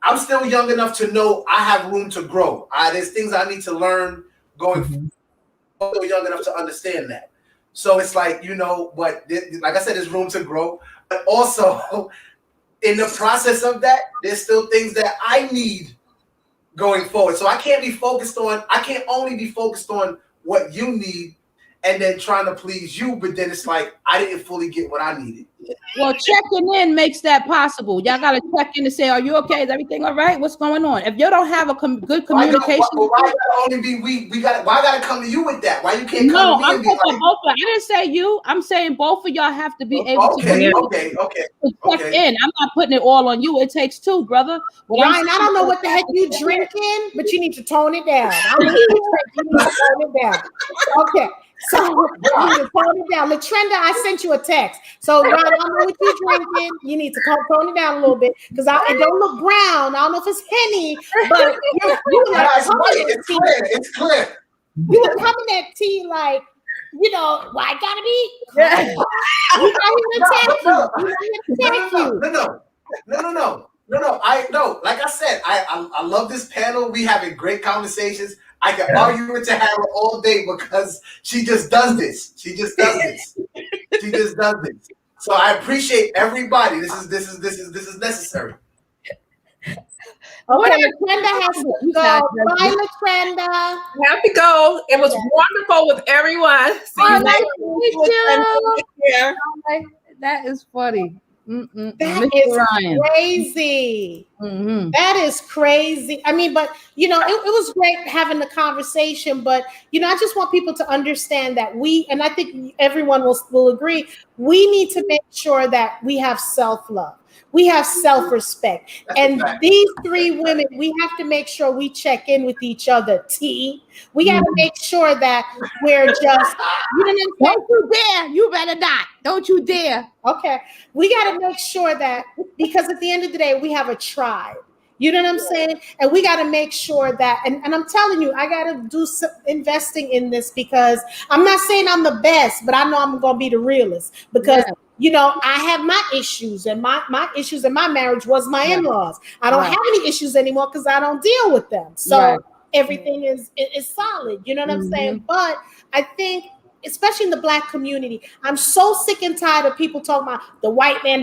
I'm still young enough to know I have room to grow. There's things I need to learn going forward. I'm still young enough to understand that. So it's like, but like I said, there's room to grow. But also, in the process of that, there's still things that I need going forward. So I can't only be focused on what you need and then trying to please you, but then it's like I didn't fully get what I needed. Well, checking in makes that possible. Y'all got to check in to say, are you okay? Is everything all right? What's going on? If you don't have a good communication, why gotta only be why gotta come to you with that? Why you can't come to me and be like, I didn't say you. I'm saying both of y'all have to be able to check in. I'm not putting it all on you. It takes two, brother. Ryan, I don't know what the heck you drinking, but you need to tone it down. I don't know what you drink. You need to tone it down. Okay. So you need to tone it down. Latrenda, I sent you a text. So Ryan, I don't know what you're drinking. You need to tone it down a little bit, because it don't look brown. I don't know if it's Henny, but you were like, it's clear. You were coming at tea like, why I gotta be? We not here to attack you. No. Like I said, I love this panel. We having great conversations. I can argue with Tahara all day because she just does this. So I appreciate everybody. This is necessary. Okay, Latrenda has to go. Bye, Latrenda. You have to go. It was wonderful with everyone. That is funny. That is crazy. That is crazy. I mean, but it was great having the conversation, but I just want people to understand that and I think everyone will agree, we need to make sure that we have self-love. We have self-respect. And these three women, we have to make sure we check in with each other. We got to make sure that we're just, don't you dare. You better not. Don't you dare. Okay. We got to make sure that, because at the end of the day, we have a tribe. You know what I'm saying? And we got to make sure that, and I'm telling you, I got to do some investing in this, because I'm not saying I'm the best, but I know I'm going to be the realest, because I have my issues, and my issues in my marriage was my in-laws. I don't have any issues anymore because I don't deal with them. So everything is solid. You know what I'm saying? But I think, especially in the Black community, I'm so sick and tired of people talking about the white man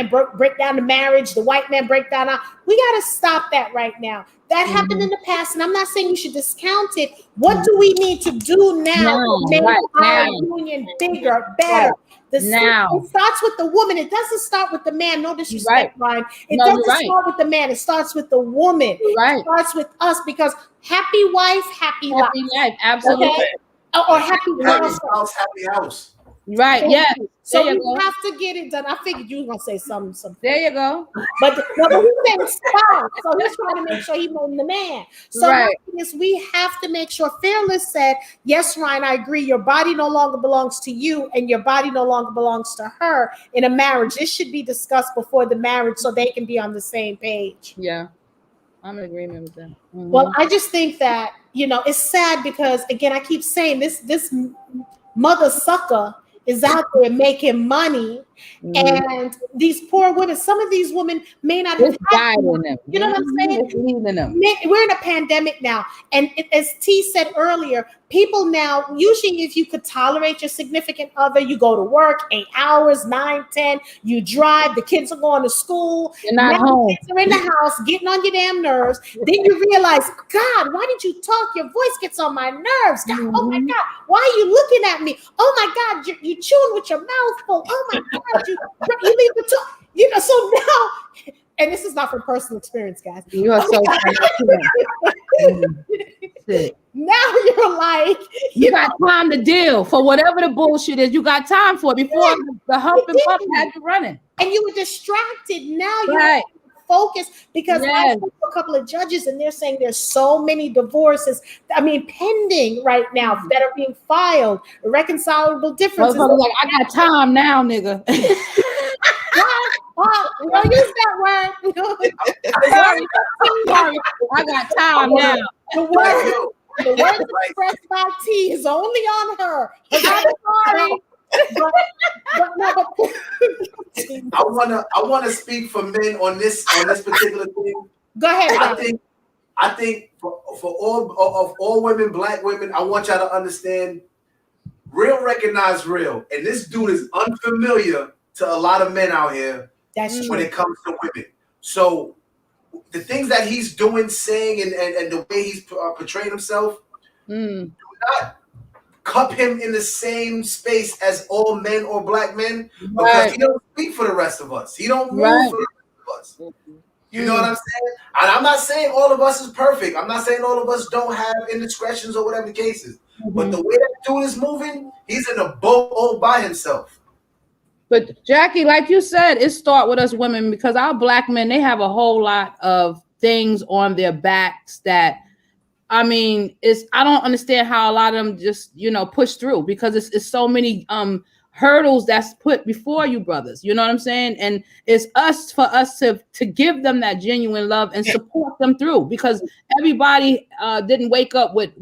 break down the marriage, the white man break down. We got to stop that right now. That happened in the past, and I'm not saying you should discount it. What do we need to do now to make our union bigger, better? It starts with the woman. It doesn't start with the man. No disrespect, Ryan. It doesn't start with the man. It starts with the woman. It starts with us, because happy wife, happy life. Absolutely. Okay? Or happy house. Right. Yeah. So we have to get it done. I figured you were gonna say something. There you go. But he said spouse, so he's trying to make sure he's the man. So we have to make sure. Fearless said, "Yes, Ryan, I agree. Your body no longer belongs to you, and your body no longer belongs to her in a marriage. This should be discussed before the marriage, so they can be on the same page." Yeah, I'm in agreement with that. Well, I just think that it's sad, because again, I keep saying this mother sucker is out there making money And these poor women, some of these women may not have had them. You know what I'm saying? We're in a pandemic now. And as T said earlier, people now, usually if you could tolerate your significant other, you go to work 8 hours, 9, 10, you drive, the kids are going to school. You're not home. The kids are in the house, getting on your damn nerves. Then you realize, God, why did you talk? Your voice gets on my nerves. God, oh my God, why are you looking at me? Oh my God, you chewing with your mouth full. Oh my God, you leave the talk. You know, so now, and this is not from personal experience, guys. You are so now you're like, you got time to deal for whatever the bullshit is. You got time for it before the hump and bump had you running. And you were distracted. Now you're focused because I spoke to a couple of judges and they're saying there's so many divorces, pending right now that are being filed, irreconcilable differences. Like, I got time now, nigga. We don't use that word. Sorry. I got time now. The word expressed by T is only on her. I'm sorry. I wanna speak for men on this particular thing. Go ahead. I think for all women, black women, I want y'all to understand, real recognize real, and this dude is unfamiliar to a lot of men out here. That's when it comes to women. So the things that he's doing, saying, and the way he's portraying himself, do not cup him in the same space as all men or black men, because he don't speak for the rest of us. He don't move for the rest of us. You know what I'm saying? And I'm not saying all of us is perfect. I'm not saying all of us don't have indiscretions or whatever the case is. But the way that dude is moving, he's in a boat all by himself. But Jackie, like you said, it starts with us women, because our black men, they have a whole lot of things on their backs that, I don't understand how a lot of them just, push through, because it's so many hurdles that's put before you, brothers. You know what I'm saying? And it's for us to give them that genuine love and support them through, because everybody didn't wake up with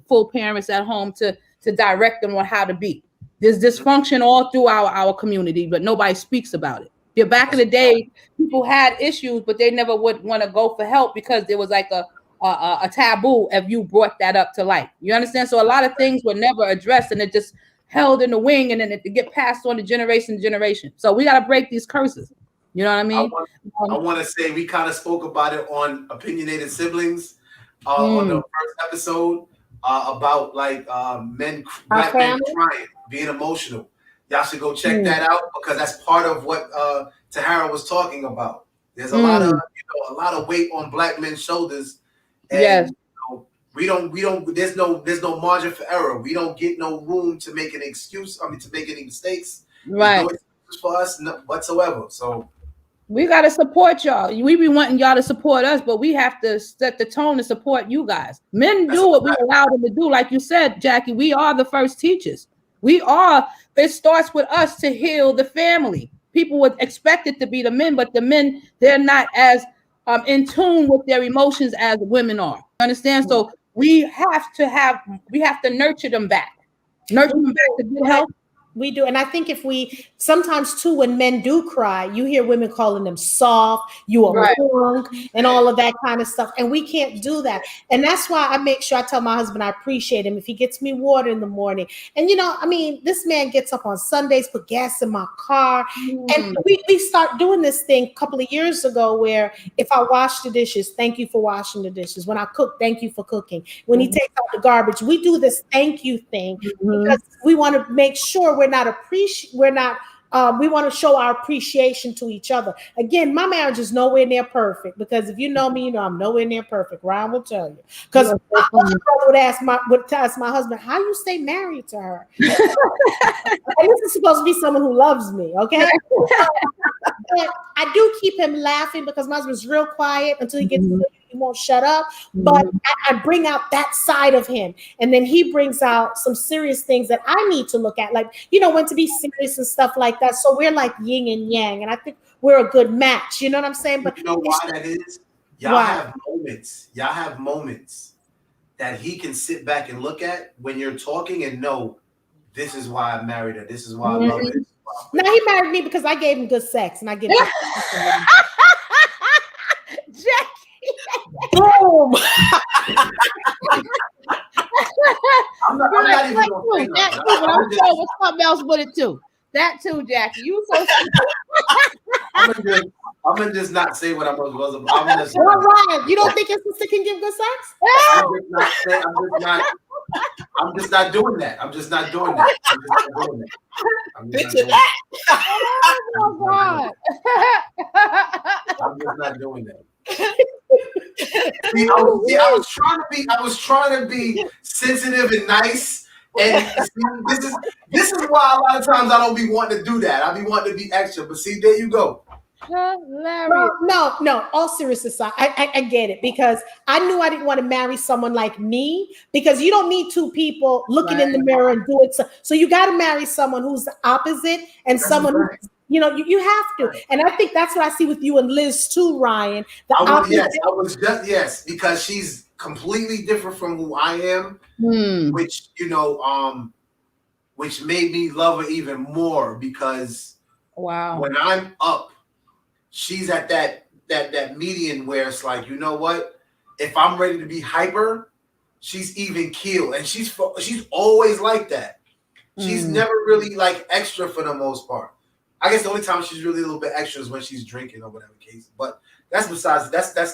full parents at home to direct them on how to be. There's dysfunction all through our community, but nobody speaks about it. Yeah, back in the day, people had issues, but they never would want to go for help because there was like a taboo if you brought that up to light. You understand? So a lot of things were never addressed, and it just held in the wing, and then it get passed on to generation to generation. So we got to break these curses. You know what I mean? I want to say we kind of spoke about it on Opinionated Siblings on the first episode about black men crying, being emotional. Y'all should go check that out, because that's part of what Tahara was talking about. There's a lot of weight on black men's shoulders, and we don't. There's no margin for error. We don't get no room to make an excuse. To make any mistakes. Right. There's no excuse for us whatsoever. So we got to support y'all. We be wanting y'all to support us, but we have to set the tone to support you guys. Men do what we allow them to do. Like you said, Jackie, we are the first teachers. It starts with us to heal the family. People would expect it to be the men, but the men, they're not as in tune with their emotions as women are. Understand? So we have to nurture them back. Nurture them back to good health. We do. And I think sometimes too, when men do cry, you hear women calling them soft, you are wrong, and all of that kind of stuff. And we can't do that. And that's why I make sure I tell my husband I appreciate him if he gets me water in the morning. And, this man gets up on Sundays, put gas in my car. And we start doing this thing a couple of years ago where if I wash the dishes, thank you for washing the dishes. When I cook, thank you for cooking. When he takes out the garbage, we do this thank you thing because we want to make sure we want to show our appreciation to each other. Again, my marriage is nowhere near perfect, because if you know me, you know I'm nowhere near perfect. Ryan will tell you. Because my brother would ask my husband, how you stay married to her? And this is supposed to be someone who loves me, okay? But I do keep him laughing, because my husband's real quiet until he gets he won't shut up. But I bring out that side of him, and then he brings out some serious things that I need to look at, like when to be serious and stuff like that. So we're like yin and yang, and I think we're a good match. You know what I'm saying? But you know why that is? Y'all have moments that he can sit back and look at when you're talking and know, this is why I married her. This is why I love it. No, he married me because I gave him good sex, and I give him boom. I'm not even gonna say that too, but I'm sure with something else with it too. That too, Jackie. You so I'm gonna just not say what I'm supposed to. I'm just. All right. You don't think your sister can give good sex? I'm just not doing that. I'm just not doing that. oh my God. I'm just not doing that. See, I was trying to be sensitive and nice, and see, this is why a lot of times I don't be wanting to do that. I be wanting to be extra, but see, there you go. No. All seriousness aside, I get it, because I knew I didn't want to marry someone like me, because you don't need two people looking in the mirror and do it. So you got to marry someone who's the opposite, and that's someone who, you have to. And I think that's what I see with you and Liz too, Ryan. Yes, because she's completely different from who I am, which which made me love her even more, because when I'm up, she's at that median where it's like, you know what? If I'm ready to be hyper, she's even keel, and she's always like that. She's never really like extra for the most part. I guess the only time she's really a little bit extra is when she's drinking or whatever case. But that's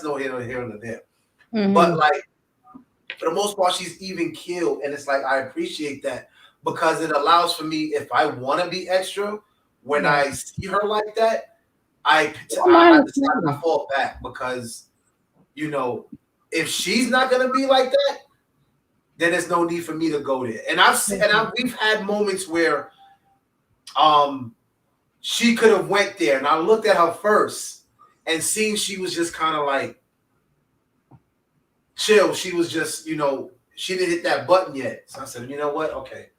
no here nor there. But like for the most part, she's even keel, and it's like I appreciate that, because it allows for me, if I want to be extra, when I see her like that, I decide to fall back, because if she's not gonna be like that, then there's no need for me to go there. And we've had moments where she could have went there, and I looked at her first and seeing she was just kind of like chill. She was just, she didn't hit that button yet. So I said, you know what? Okay.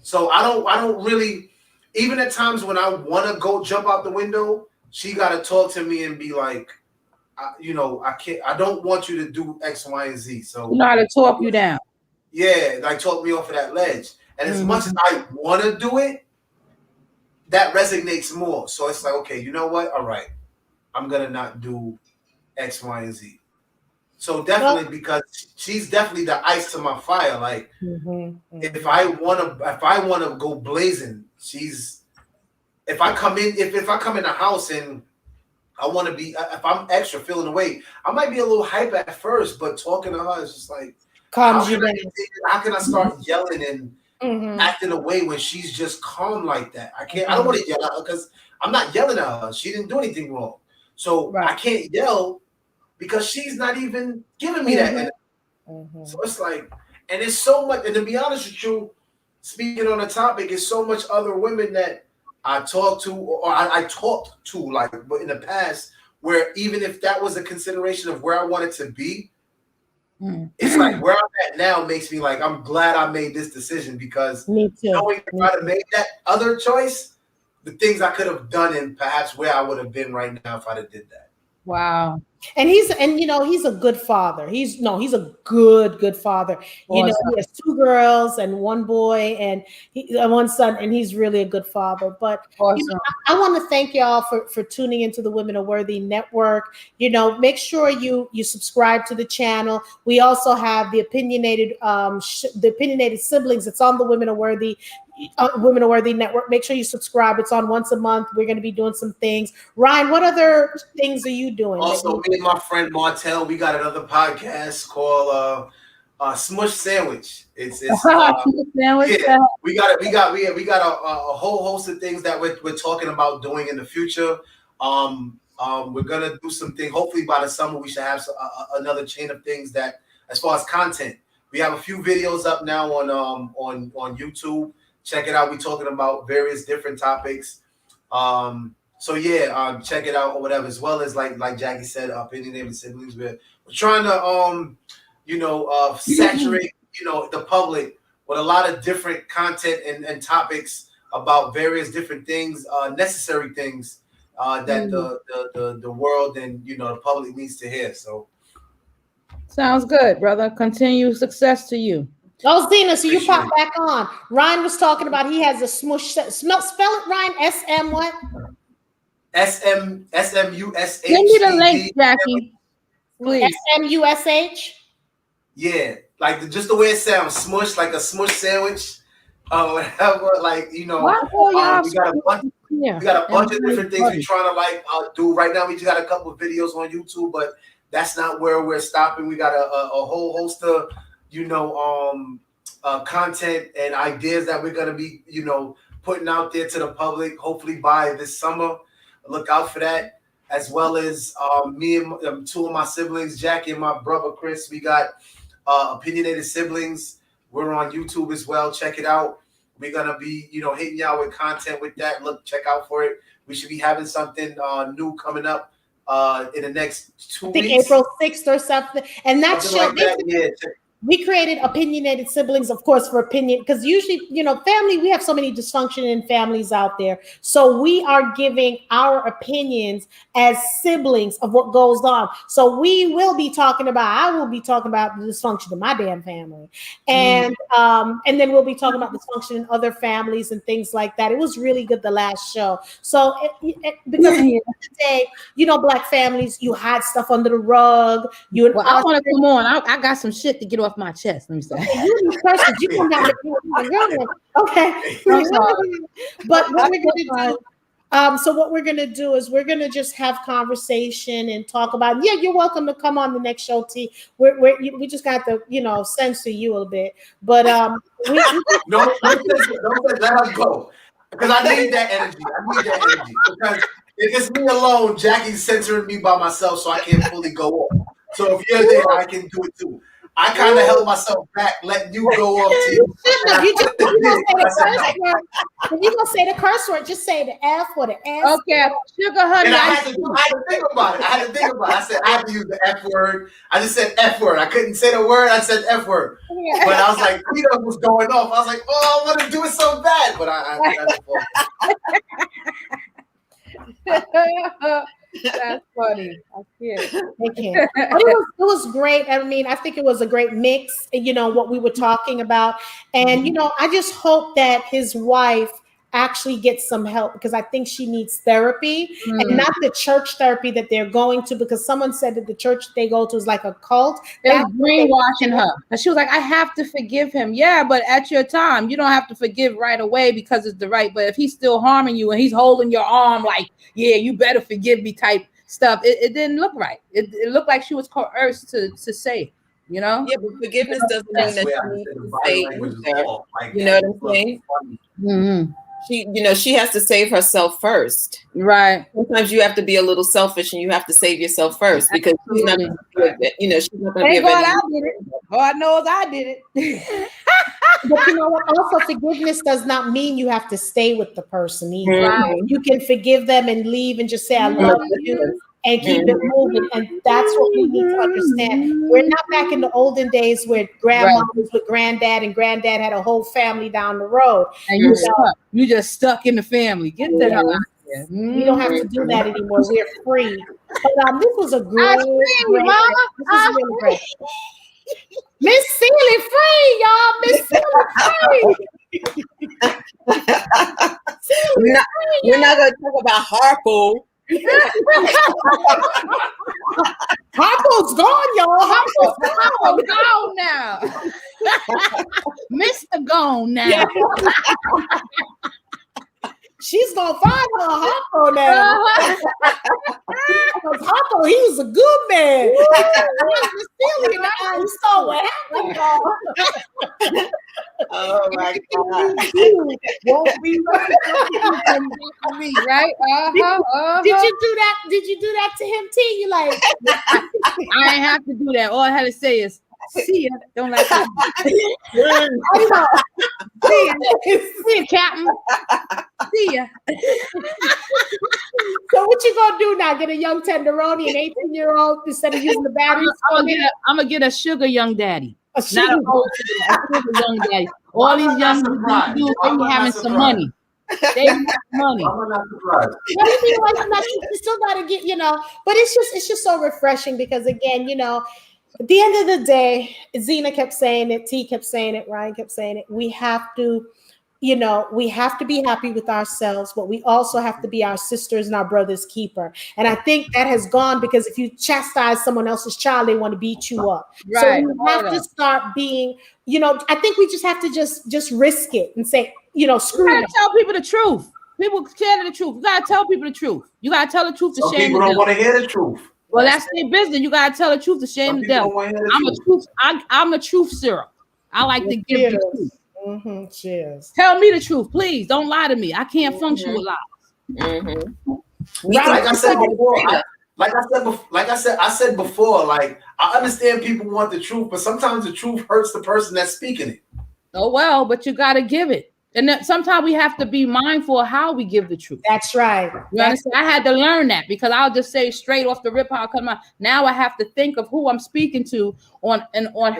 So I don't really, even at times when I want to go jump out the window, she got to talk to me and be like, I don't want you to do X, Y, and Z. So you know how to talk you down. Yeah, like talk me off of that ledge. And as much as I want to do it, that resonates more. So it's like, okay, you know what? All right, I'm gonna not do X, Y, and Z. So definitely, because she's definitely the ice to my fire. Like if I wanna go blazing, if I come in the house and I want to be, if I'm extra feeling away, I might be a little hype at first, but talking to her is just like, how can I start yelling and acting away when she's just calm like that? I don't want to yell at her, because I'm not yelling at her. She didn't do anything wrong. So I can't yell because she's not even giving me that energy. So it's like, and it's so much, and to be honest with you, speaking on the topic, it's so much other women that I talk to, or I talked to, like, but in the past, where even if that was a consideration of where I wanted to be, it's like where I'm at now makes me like, I'm glad I made this decision, because knowing if I'd have made that other choice, the things I could have done and perhaps where I would have been right now if I'd have did that. Wow. And he's a good father. He's a good father. Awesome. He has 2 girls and 1 boy and 1 son, and he's really a good father. But awesome. I want to thank y'all for tuning into the Women Are Worthy Network. Make sure you subscribe to the channel. We also have the opinionated siblings. It's on the Women Are Worthy Network. Make sure you subscribe. It's on once a month. We're going to be doing some things. Ryan, what other things are you doing? Also, me and my friend Martel, we got another podcast called Smush Sandwich. It's sandwich. Yeah, we got a whole host of things that we're talking about doing in the future. We're gonna do something. Hopefully by the summer we should have another chain of things that, as far as content, we have a few videos up now on YouTube. Check it out. We're talking about various different topics. So yeah, check it out or whatever. As well as like Jackie said, opinionated siblings. We're trying to saturate the public with a lot of different content and topics about various different things, necessary things that the world and the public needs to hear. So sounds good, brother. Continued success to you. Oh, Zena, so you pop back on. Ryan was talking about he has a smush. Spell it, Ryan. SM what? SMUSH. Send me the link, Jackie. Please. SMUSH. Yeah, like just the way it sounds, smush, like a smush sandwich, whatever. Like we got a bunch. We got a bunch of different things we're trying to like do right now. We just got a couple of videos on YouTube, but that's not where we're stopping. We got a whole host of content and ideas that we're gonna be putting out there to the public. Hopefully by this summer, look out for that. As well as me and two of my siblings, Jackie and my brother Chris. We got Opinionated Siblings. We're on YouTube as well. Check it out. We're gonna be, hitting y'all with content with that. Look, check out for it. We should be having something new coming up in the next 2 weeks. I think April 6th or something. And that show, like that. Yeah. We created Opinionated Siblings, of course, for opinion, because usually, family, we have so many dysfunction in families out there. So we are giving our opinions as siblings of what goes on. So I will be talking about the dysfunction of my damn family. And then we'll be talking about dysfunction in other families and things like that. It was really good the last show. So because at the end of the day, Black families, you hide stuff under the rug. I want to come on. I got some shit to get off my chest. Let me say. You come down to okay. But what we're gonna do, so what we're gonna do is we're gonna just have conversation and talk about. Yeah, you're welcome to come on the next show, T. We just got to censor you a bit, but don't let us go because I need that energy. Because if it's me alone, Jackie's censoring me by myself, so I can't fully go off. So if you're there, I can do it too. I kind of held myself back, letting you go off to you. You gonna say the curse word, just say the F or the S. Okay, sugar honey. And I had to think about it. I said I have to use the F word. I just said F word. I couldn't say the word. I said F word. Yeah. But I was like, Peter was going off. I was like, I want to do it so bad, but That's funny. I can't. But it was great. I mean, I think it was a great mix, what we were talking about. And, I just hope that his wife actually gets some help because I think she needs therapy and not the church therapy that they're going to, because someone said that the church they go to is like a cult. They're brainwashing her. And she was like, I have to forgive him. Yeah, but at your time, you don't have to forgive right away because it's the right. But if he's still harming you and he's holding your arm like, yeah, you better forgive me type stuff, it didn't look right. It looked like she was coerced to say, Yeah, but forgiveness doesn't mean that you need to say either. You know what I'm saying? Mm-hmm. She has to save herself first. Right. Sometimes you have to be a little selfish and you have to save yourself first because she's not going to be she's not going to be God, I did it. God knows I did it. But you know what? Also, forgiveness does not mean you have to stay with the person either. Right. You can forgive them and leave and just say, I love you. And keep it moving. And that's what we need to understand. We're not back in the olden days where grandma was with granddad and granddad had a whole family down the road. And you just stuck in the family. Get that out of here. We don't have to do that anymore. We're free. But this was a great, really great. Miss Sealy free, y'all. Miss Sealy free. We're not going to talk about Harpo. Harpo's gone, y'all. Harpo's gone now. Mr. Gone now. Yeah. She's gonna find her Harpo now. Harpo, he was a good man. You saw what happened, y'all. Oh my God. Won't be right? Did you do that? Did you do that to him, T? You like I ain't have to do that. All I had to say is see ya. Don't like that. See ya, Captain. See ya. So what you gonna do now? Get a young tenderoni, an 18-year-old instead of using the batteries? I'm gonna get a sugar young daddy. Not a old young daddy. All these young dudes, they be having some money. They have money. I'm not surprised. You still gotta get, but it's just so refreshing because again, At the end of the day, Zena kept saying it, T kept saying it, Ryan kept saying it. We have to, we have to be happy with ourselves, but we also have to be our sisters and our brothers' keeper. And I think that has gone, because if you chastise someone else's child, they want to beat you up. Right. So we have to start being, I think we just have to just risk it and say, screw it. You gotta tell people the truth. People tell the truth. You gotta tell people the truth. You gotta tell the truth to Some shame people the don't devil. want to hear the truth. Well, that's their business. You gotta tell the truth to shame the devil. I'm a truth serum. I like to give the truth. Mm-hmm. Cheers. Tell me the truth, please. Don't lie to me. I can't function with lies. Mm-hmm. Like I said before, like, I understand people want the truth, but sometimes the truth hurts the person that's speaking it. Oh well, but you gotta give it. And sometimes we have to be mindful of how we give the truth. That's right. You understand? I had to learn that, because I'll just say straight off the rip how it comes out. Now I have to think of who I'm speaking to on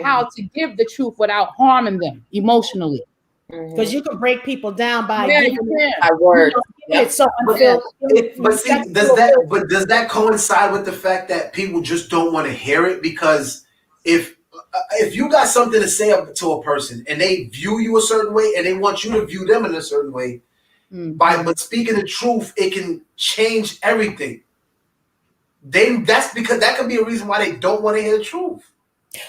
how to give the truth without harming them emotionally. Because you can break people down by words. Does that coincide with the fact that people just don't want to hear it? Because if you got something to say to a person and they view you a certain way and they want you to view them in a certain way, but speaking the truth, it can change everything. That's because that could be a reason why they don't want to hear the truth.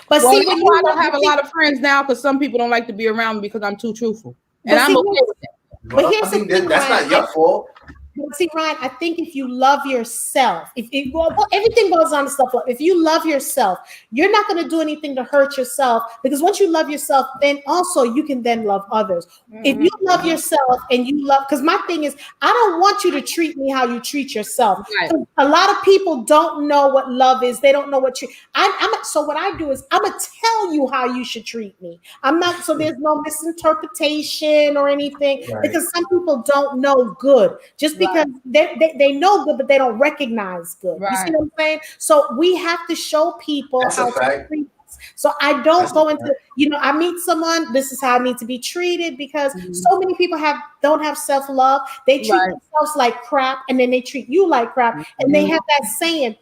But I don't have a lot of friends now because some people don't like to be around me because I'm too truthful, and I'm okay with that. But here's the thing, that's not your fault. But see, Ryan, I think if you love yourself, everything goes on to stuff. If you love yourself, you're not going to do anything to hurt yourself, because once you love yourself, then also you can then love others. If you love yourself and you love, because my thing is, I don't want you to treat me how you treat yourself. Right. A lot of people don't know what love is. They don't know what so what I do is I'm going to tell you how you should treat me. I'm not, so there's no misinterpretation or anything, because some people don't know good. Just because they know good, but they don't recognize good. You see what I'm saying? So we have to show people how to treat us. So I don't go into, I meet someone, this is how I need to be treated, because so many people don't have self-love. They treat themselves like crap, and then they treat you like crap. And they have that saying,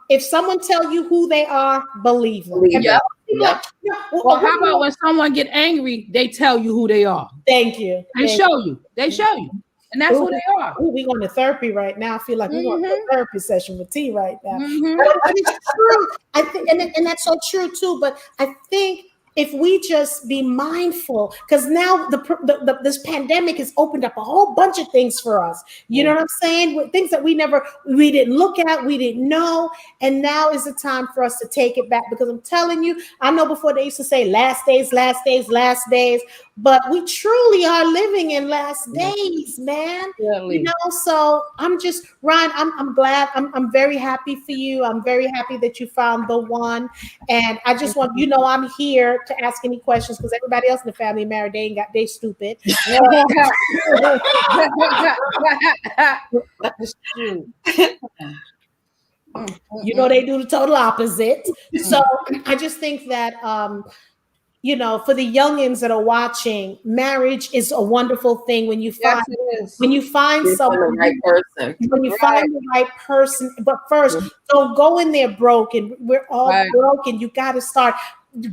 if someone tell you who they are, believe them. Well, how about when someone get angry, they tell you who they are? Thank you. They show you. And that's who they are. We're going to therapy right now. I feel like we're going to a therapy session with T right now. But it's true. I think, and that's so true too. But I think if we just be mindful, because now this pandemic has opened up a whole bunch of things for us. You know what I'm saying? With things that we didn't look at, we didn't know. And now is the time for us to take it back, because I'm telling you, I know before they used to say last days, but we truly are living in last days, man. Really. So I'm just, Ryan, I'm glad. I'm very happy for you. I'm very happy that you found the one. And I just want, I'm here to ask any questions, because everybody else in the family married, they stupid. That's true. They do the total opposite. So I just think that for the youngins that are watching, marriage is a wonderful thing when you find someone, when you find the right person. But first, don't go in there broken. We're all broken. You got to start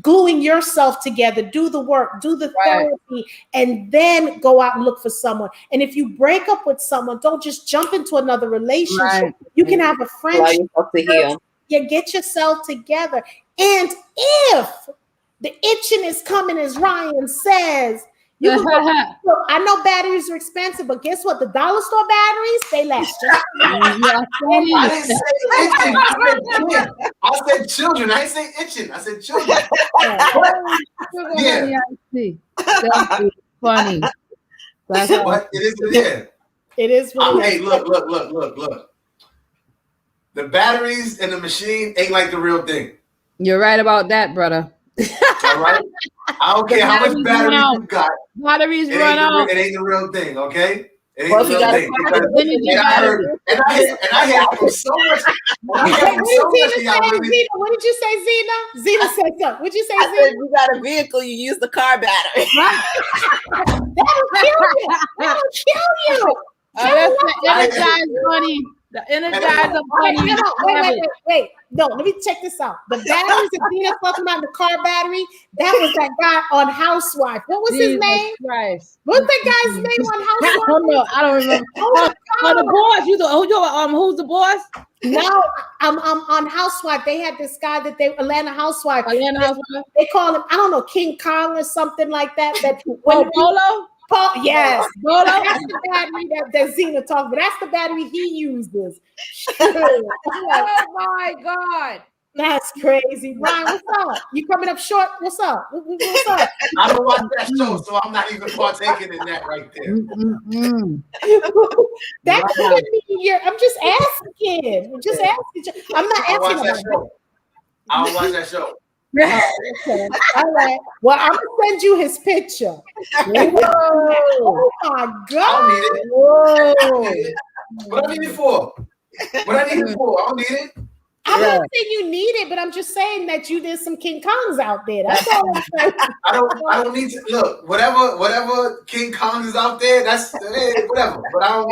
gluing yourself together, do the work, do the therapy, and then go out and look for someone. And if you break up with someone, don't just jump into another relationship. You can have a friendship. Get yourself together. And if the itching is coming, as Ryan says, I know batteries are expensive, but guess what? The dollar store batteries, they last. I didn't say itching. I said children. I didn't say itching. I said children. That's funny. But it is. Yeah. It is. Hey, look. The batteries in the machine ain't like the real thing. You're right about that, brother. All right. I don't care how much battery you got. Batteries run out. It ain't the real thing, okay? It ain't the real thing. And I heard from so much. What did you say, Zena? Zena said something. What'd you say, Zena? I said, you got a vehicle, you use the car battery. That'll kill you. That's the energized money. The Energizer Wait, Bunny. wait. No, let me check this out. The batteries that Dina's talking about, the car battery, that was that guy on Housewife. What was his name? Christ. What was that guy's name on Housewife? I don't remember. Oh, the boss. Who's the boss? No, I'm on Housewife. They had this guy that Atlanta Housewife. They call him, I don't know, King Kong or something like that. Polo? Yes. Polo. That's the battery that Zena talked about. That's the battery he uses. Oh my God. That's crazy. Ryan, what's up? You coming up short? What's up? What's up? I don't watch that show, so I'm not even partaking in that right there. That couldn't be I'm just asking. I'm not asking about that. I don't watch that show. Okay. All right. Well, I'm gonna send you his picture. Oh my God! I don't need it. What I need it for? I don't need it. I'm not saying you need it, but I'm just saying that you did some King Kongs out there. That's all I'm saying. I don't need to look. Whatever King Kong is out there, that's whatever. But I don't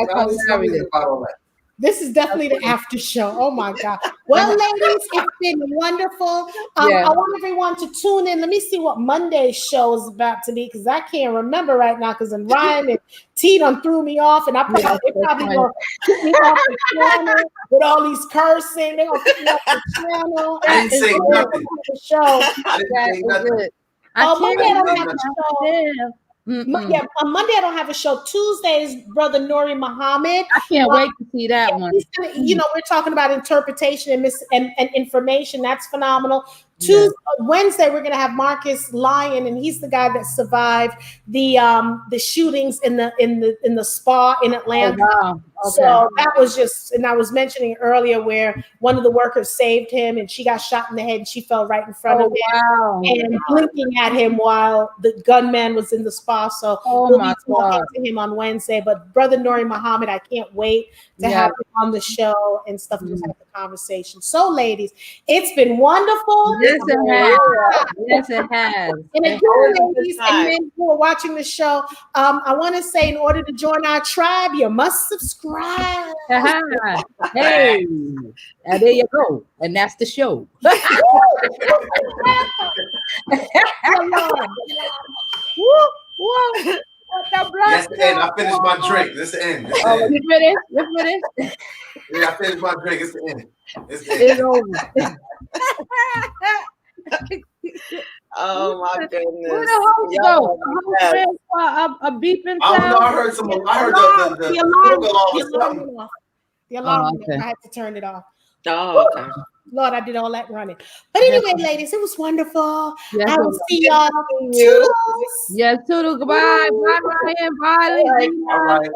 need about all that. This is definitely the after show. Oh my God. Well, ladies, it's been wonderful. I want everyone to tune in. Let me see what Monday's show is about to be, because I can't remember right now, because Ryan and T done threw me off, and they probably gonna kick me off the channel with all these cursing. They're gonna kick me off the channel. I didn't say nothing. The show. I didn't say nothing. Monday I don't have a show. Yeah, on Monday I don't have a show. Tuesday is Brother Nuri Muhammad. I can't wait to see that one. We're talking about interpretation and information. That's phenomenal. Wednesday we're gonna have Marcus Lyon, and he's the guy that survived the shootings in the spa in Atlanta. Oh, wow. Okay. So that was just, and I was mentioning earlier where one of the workers saved him, and she got shot in the head, and she fell right in front of him and blinking at him while the gunman was in the spa. So we'll be talking to him on Wednesday. But Brother Nuri Muhammad, I can't wait to have him on the show and stuff, just have the conversation. So, ladies, it's been wonderful. Yes, it has. Yes, it has. And again, ladies and men who are watching the show, I want to say, in order to join our tribe, you must subscribe. Hey, and there you go. And that's the show. That's the end. I finished my drink. This is the end. You finished? Yeah, I finished my drink. It's the end. It's over. Oh my goodness! Where the host go? A beeping sound. I don't know. I heard someone. I heard the alarm. I had to turn it off. Oh, okay. Lord, I did all that running. But anyway, ladies, it was wonderful. Yes, I will see y'all. Toodles. Yes, toodles. Goodbye. Bye, Ryan. Bye, Lizzie. All right.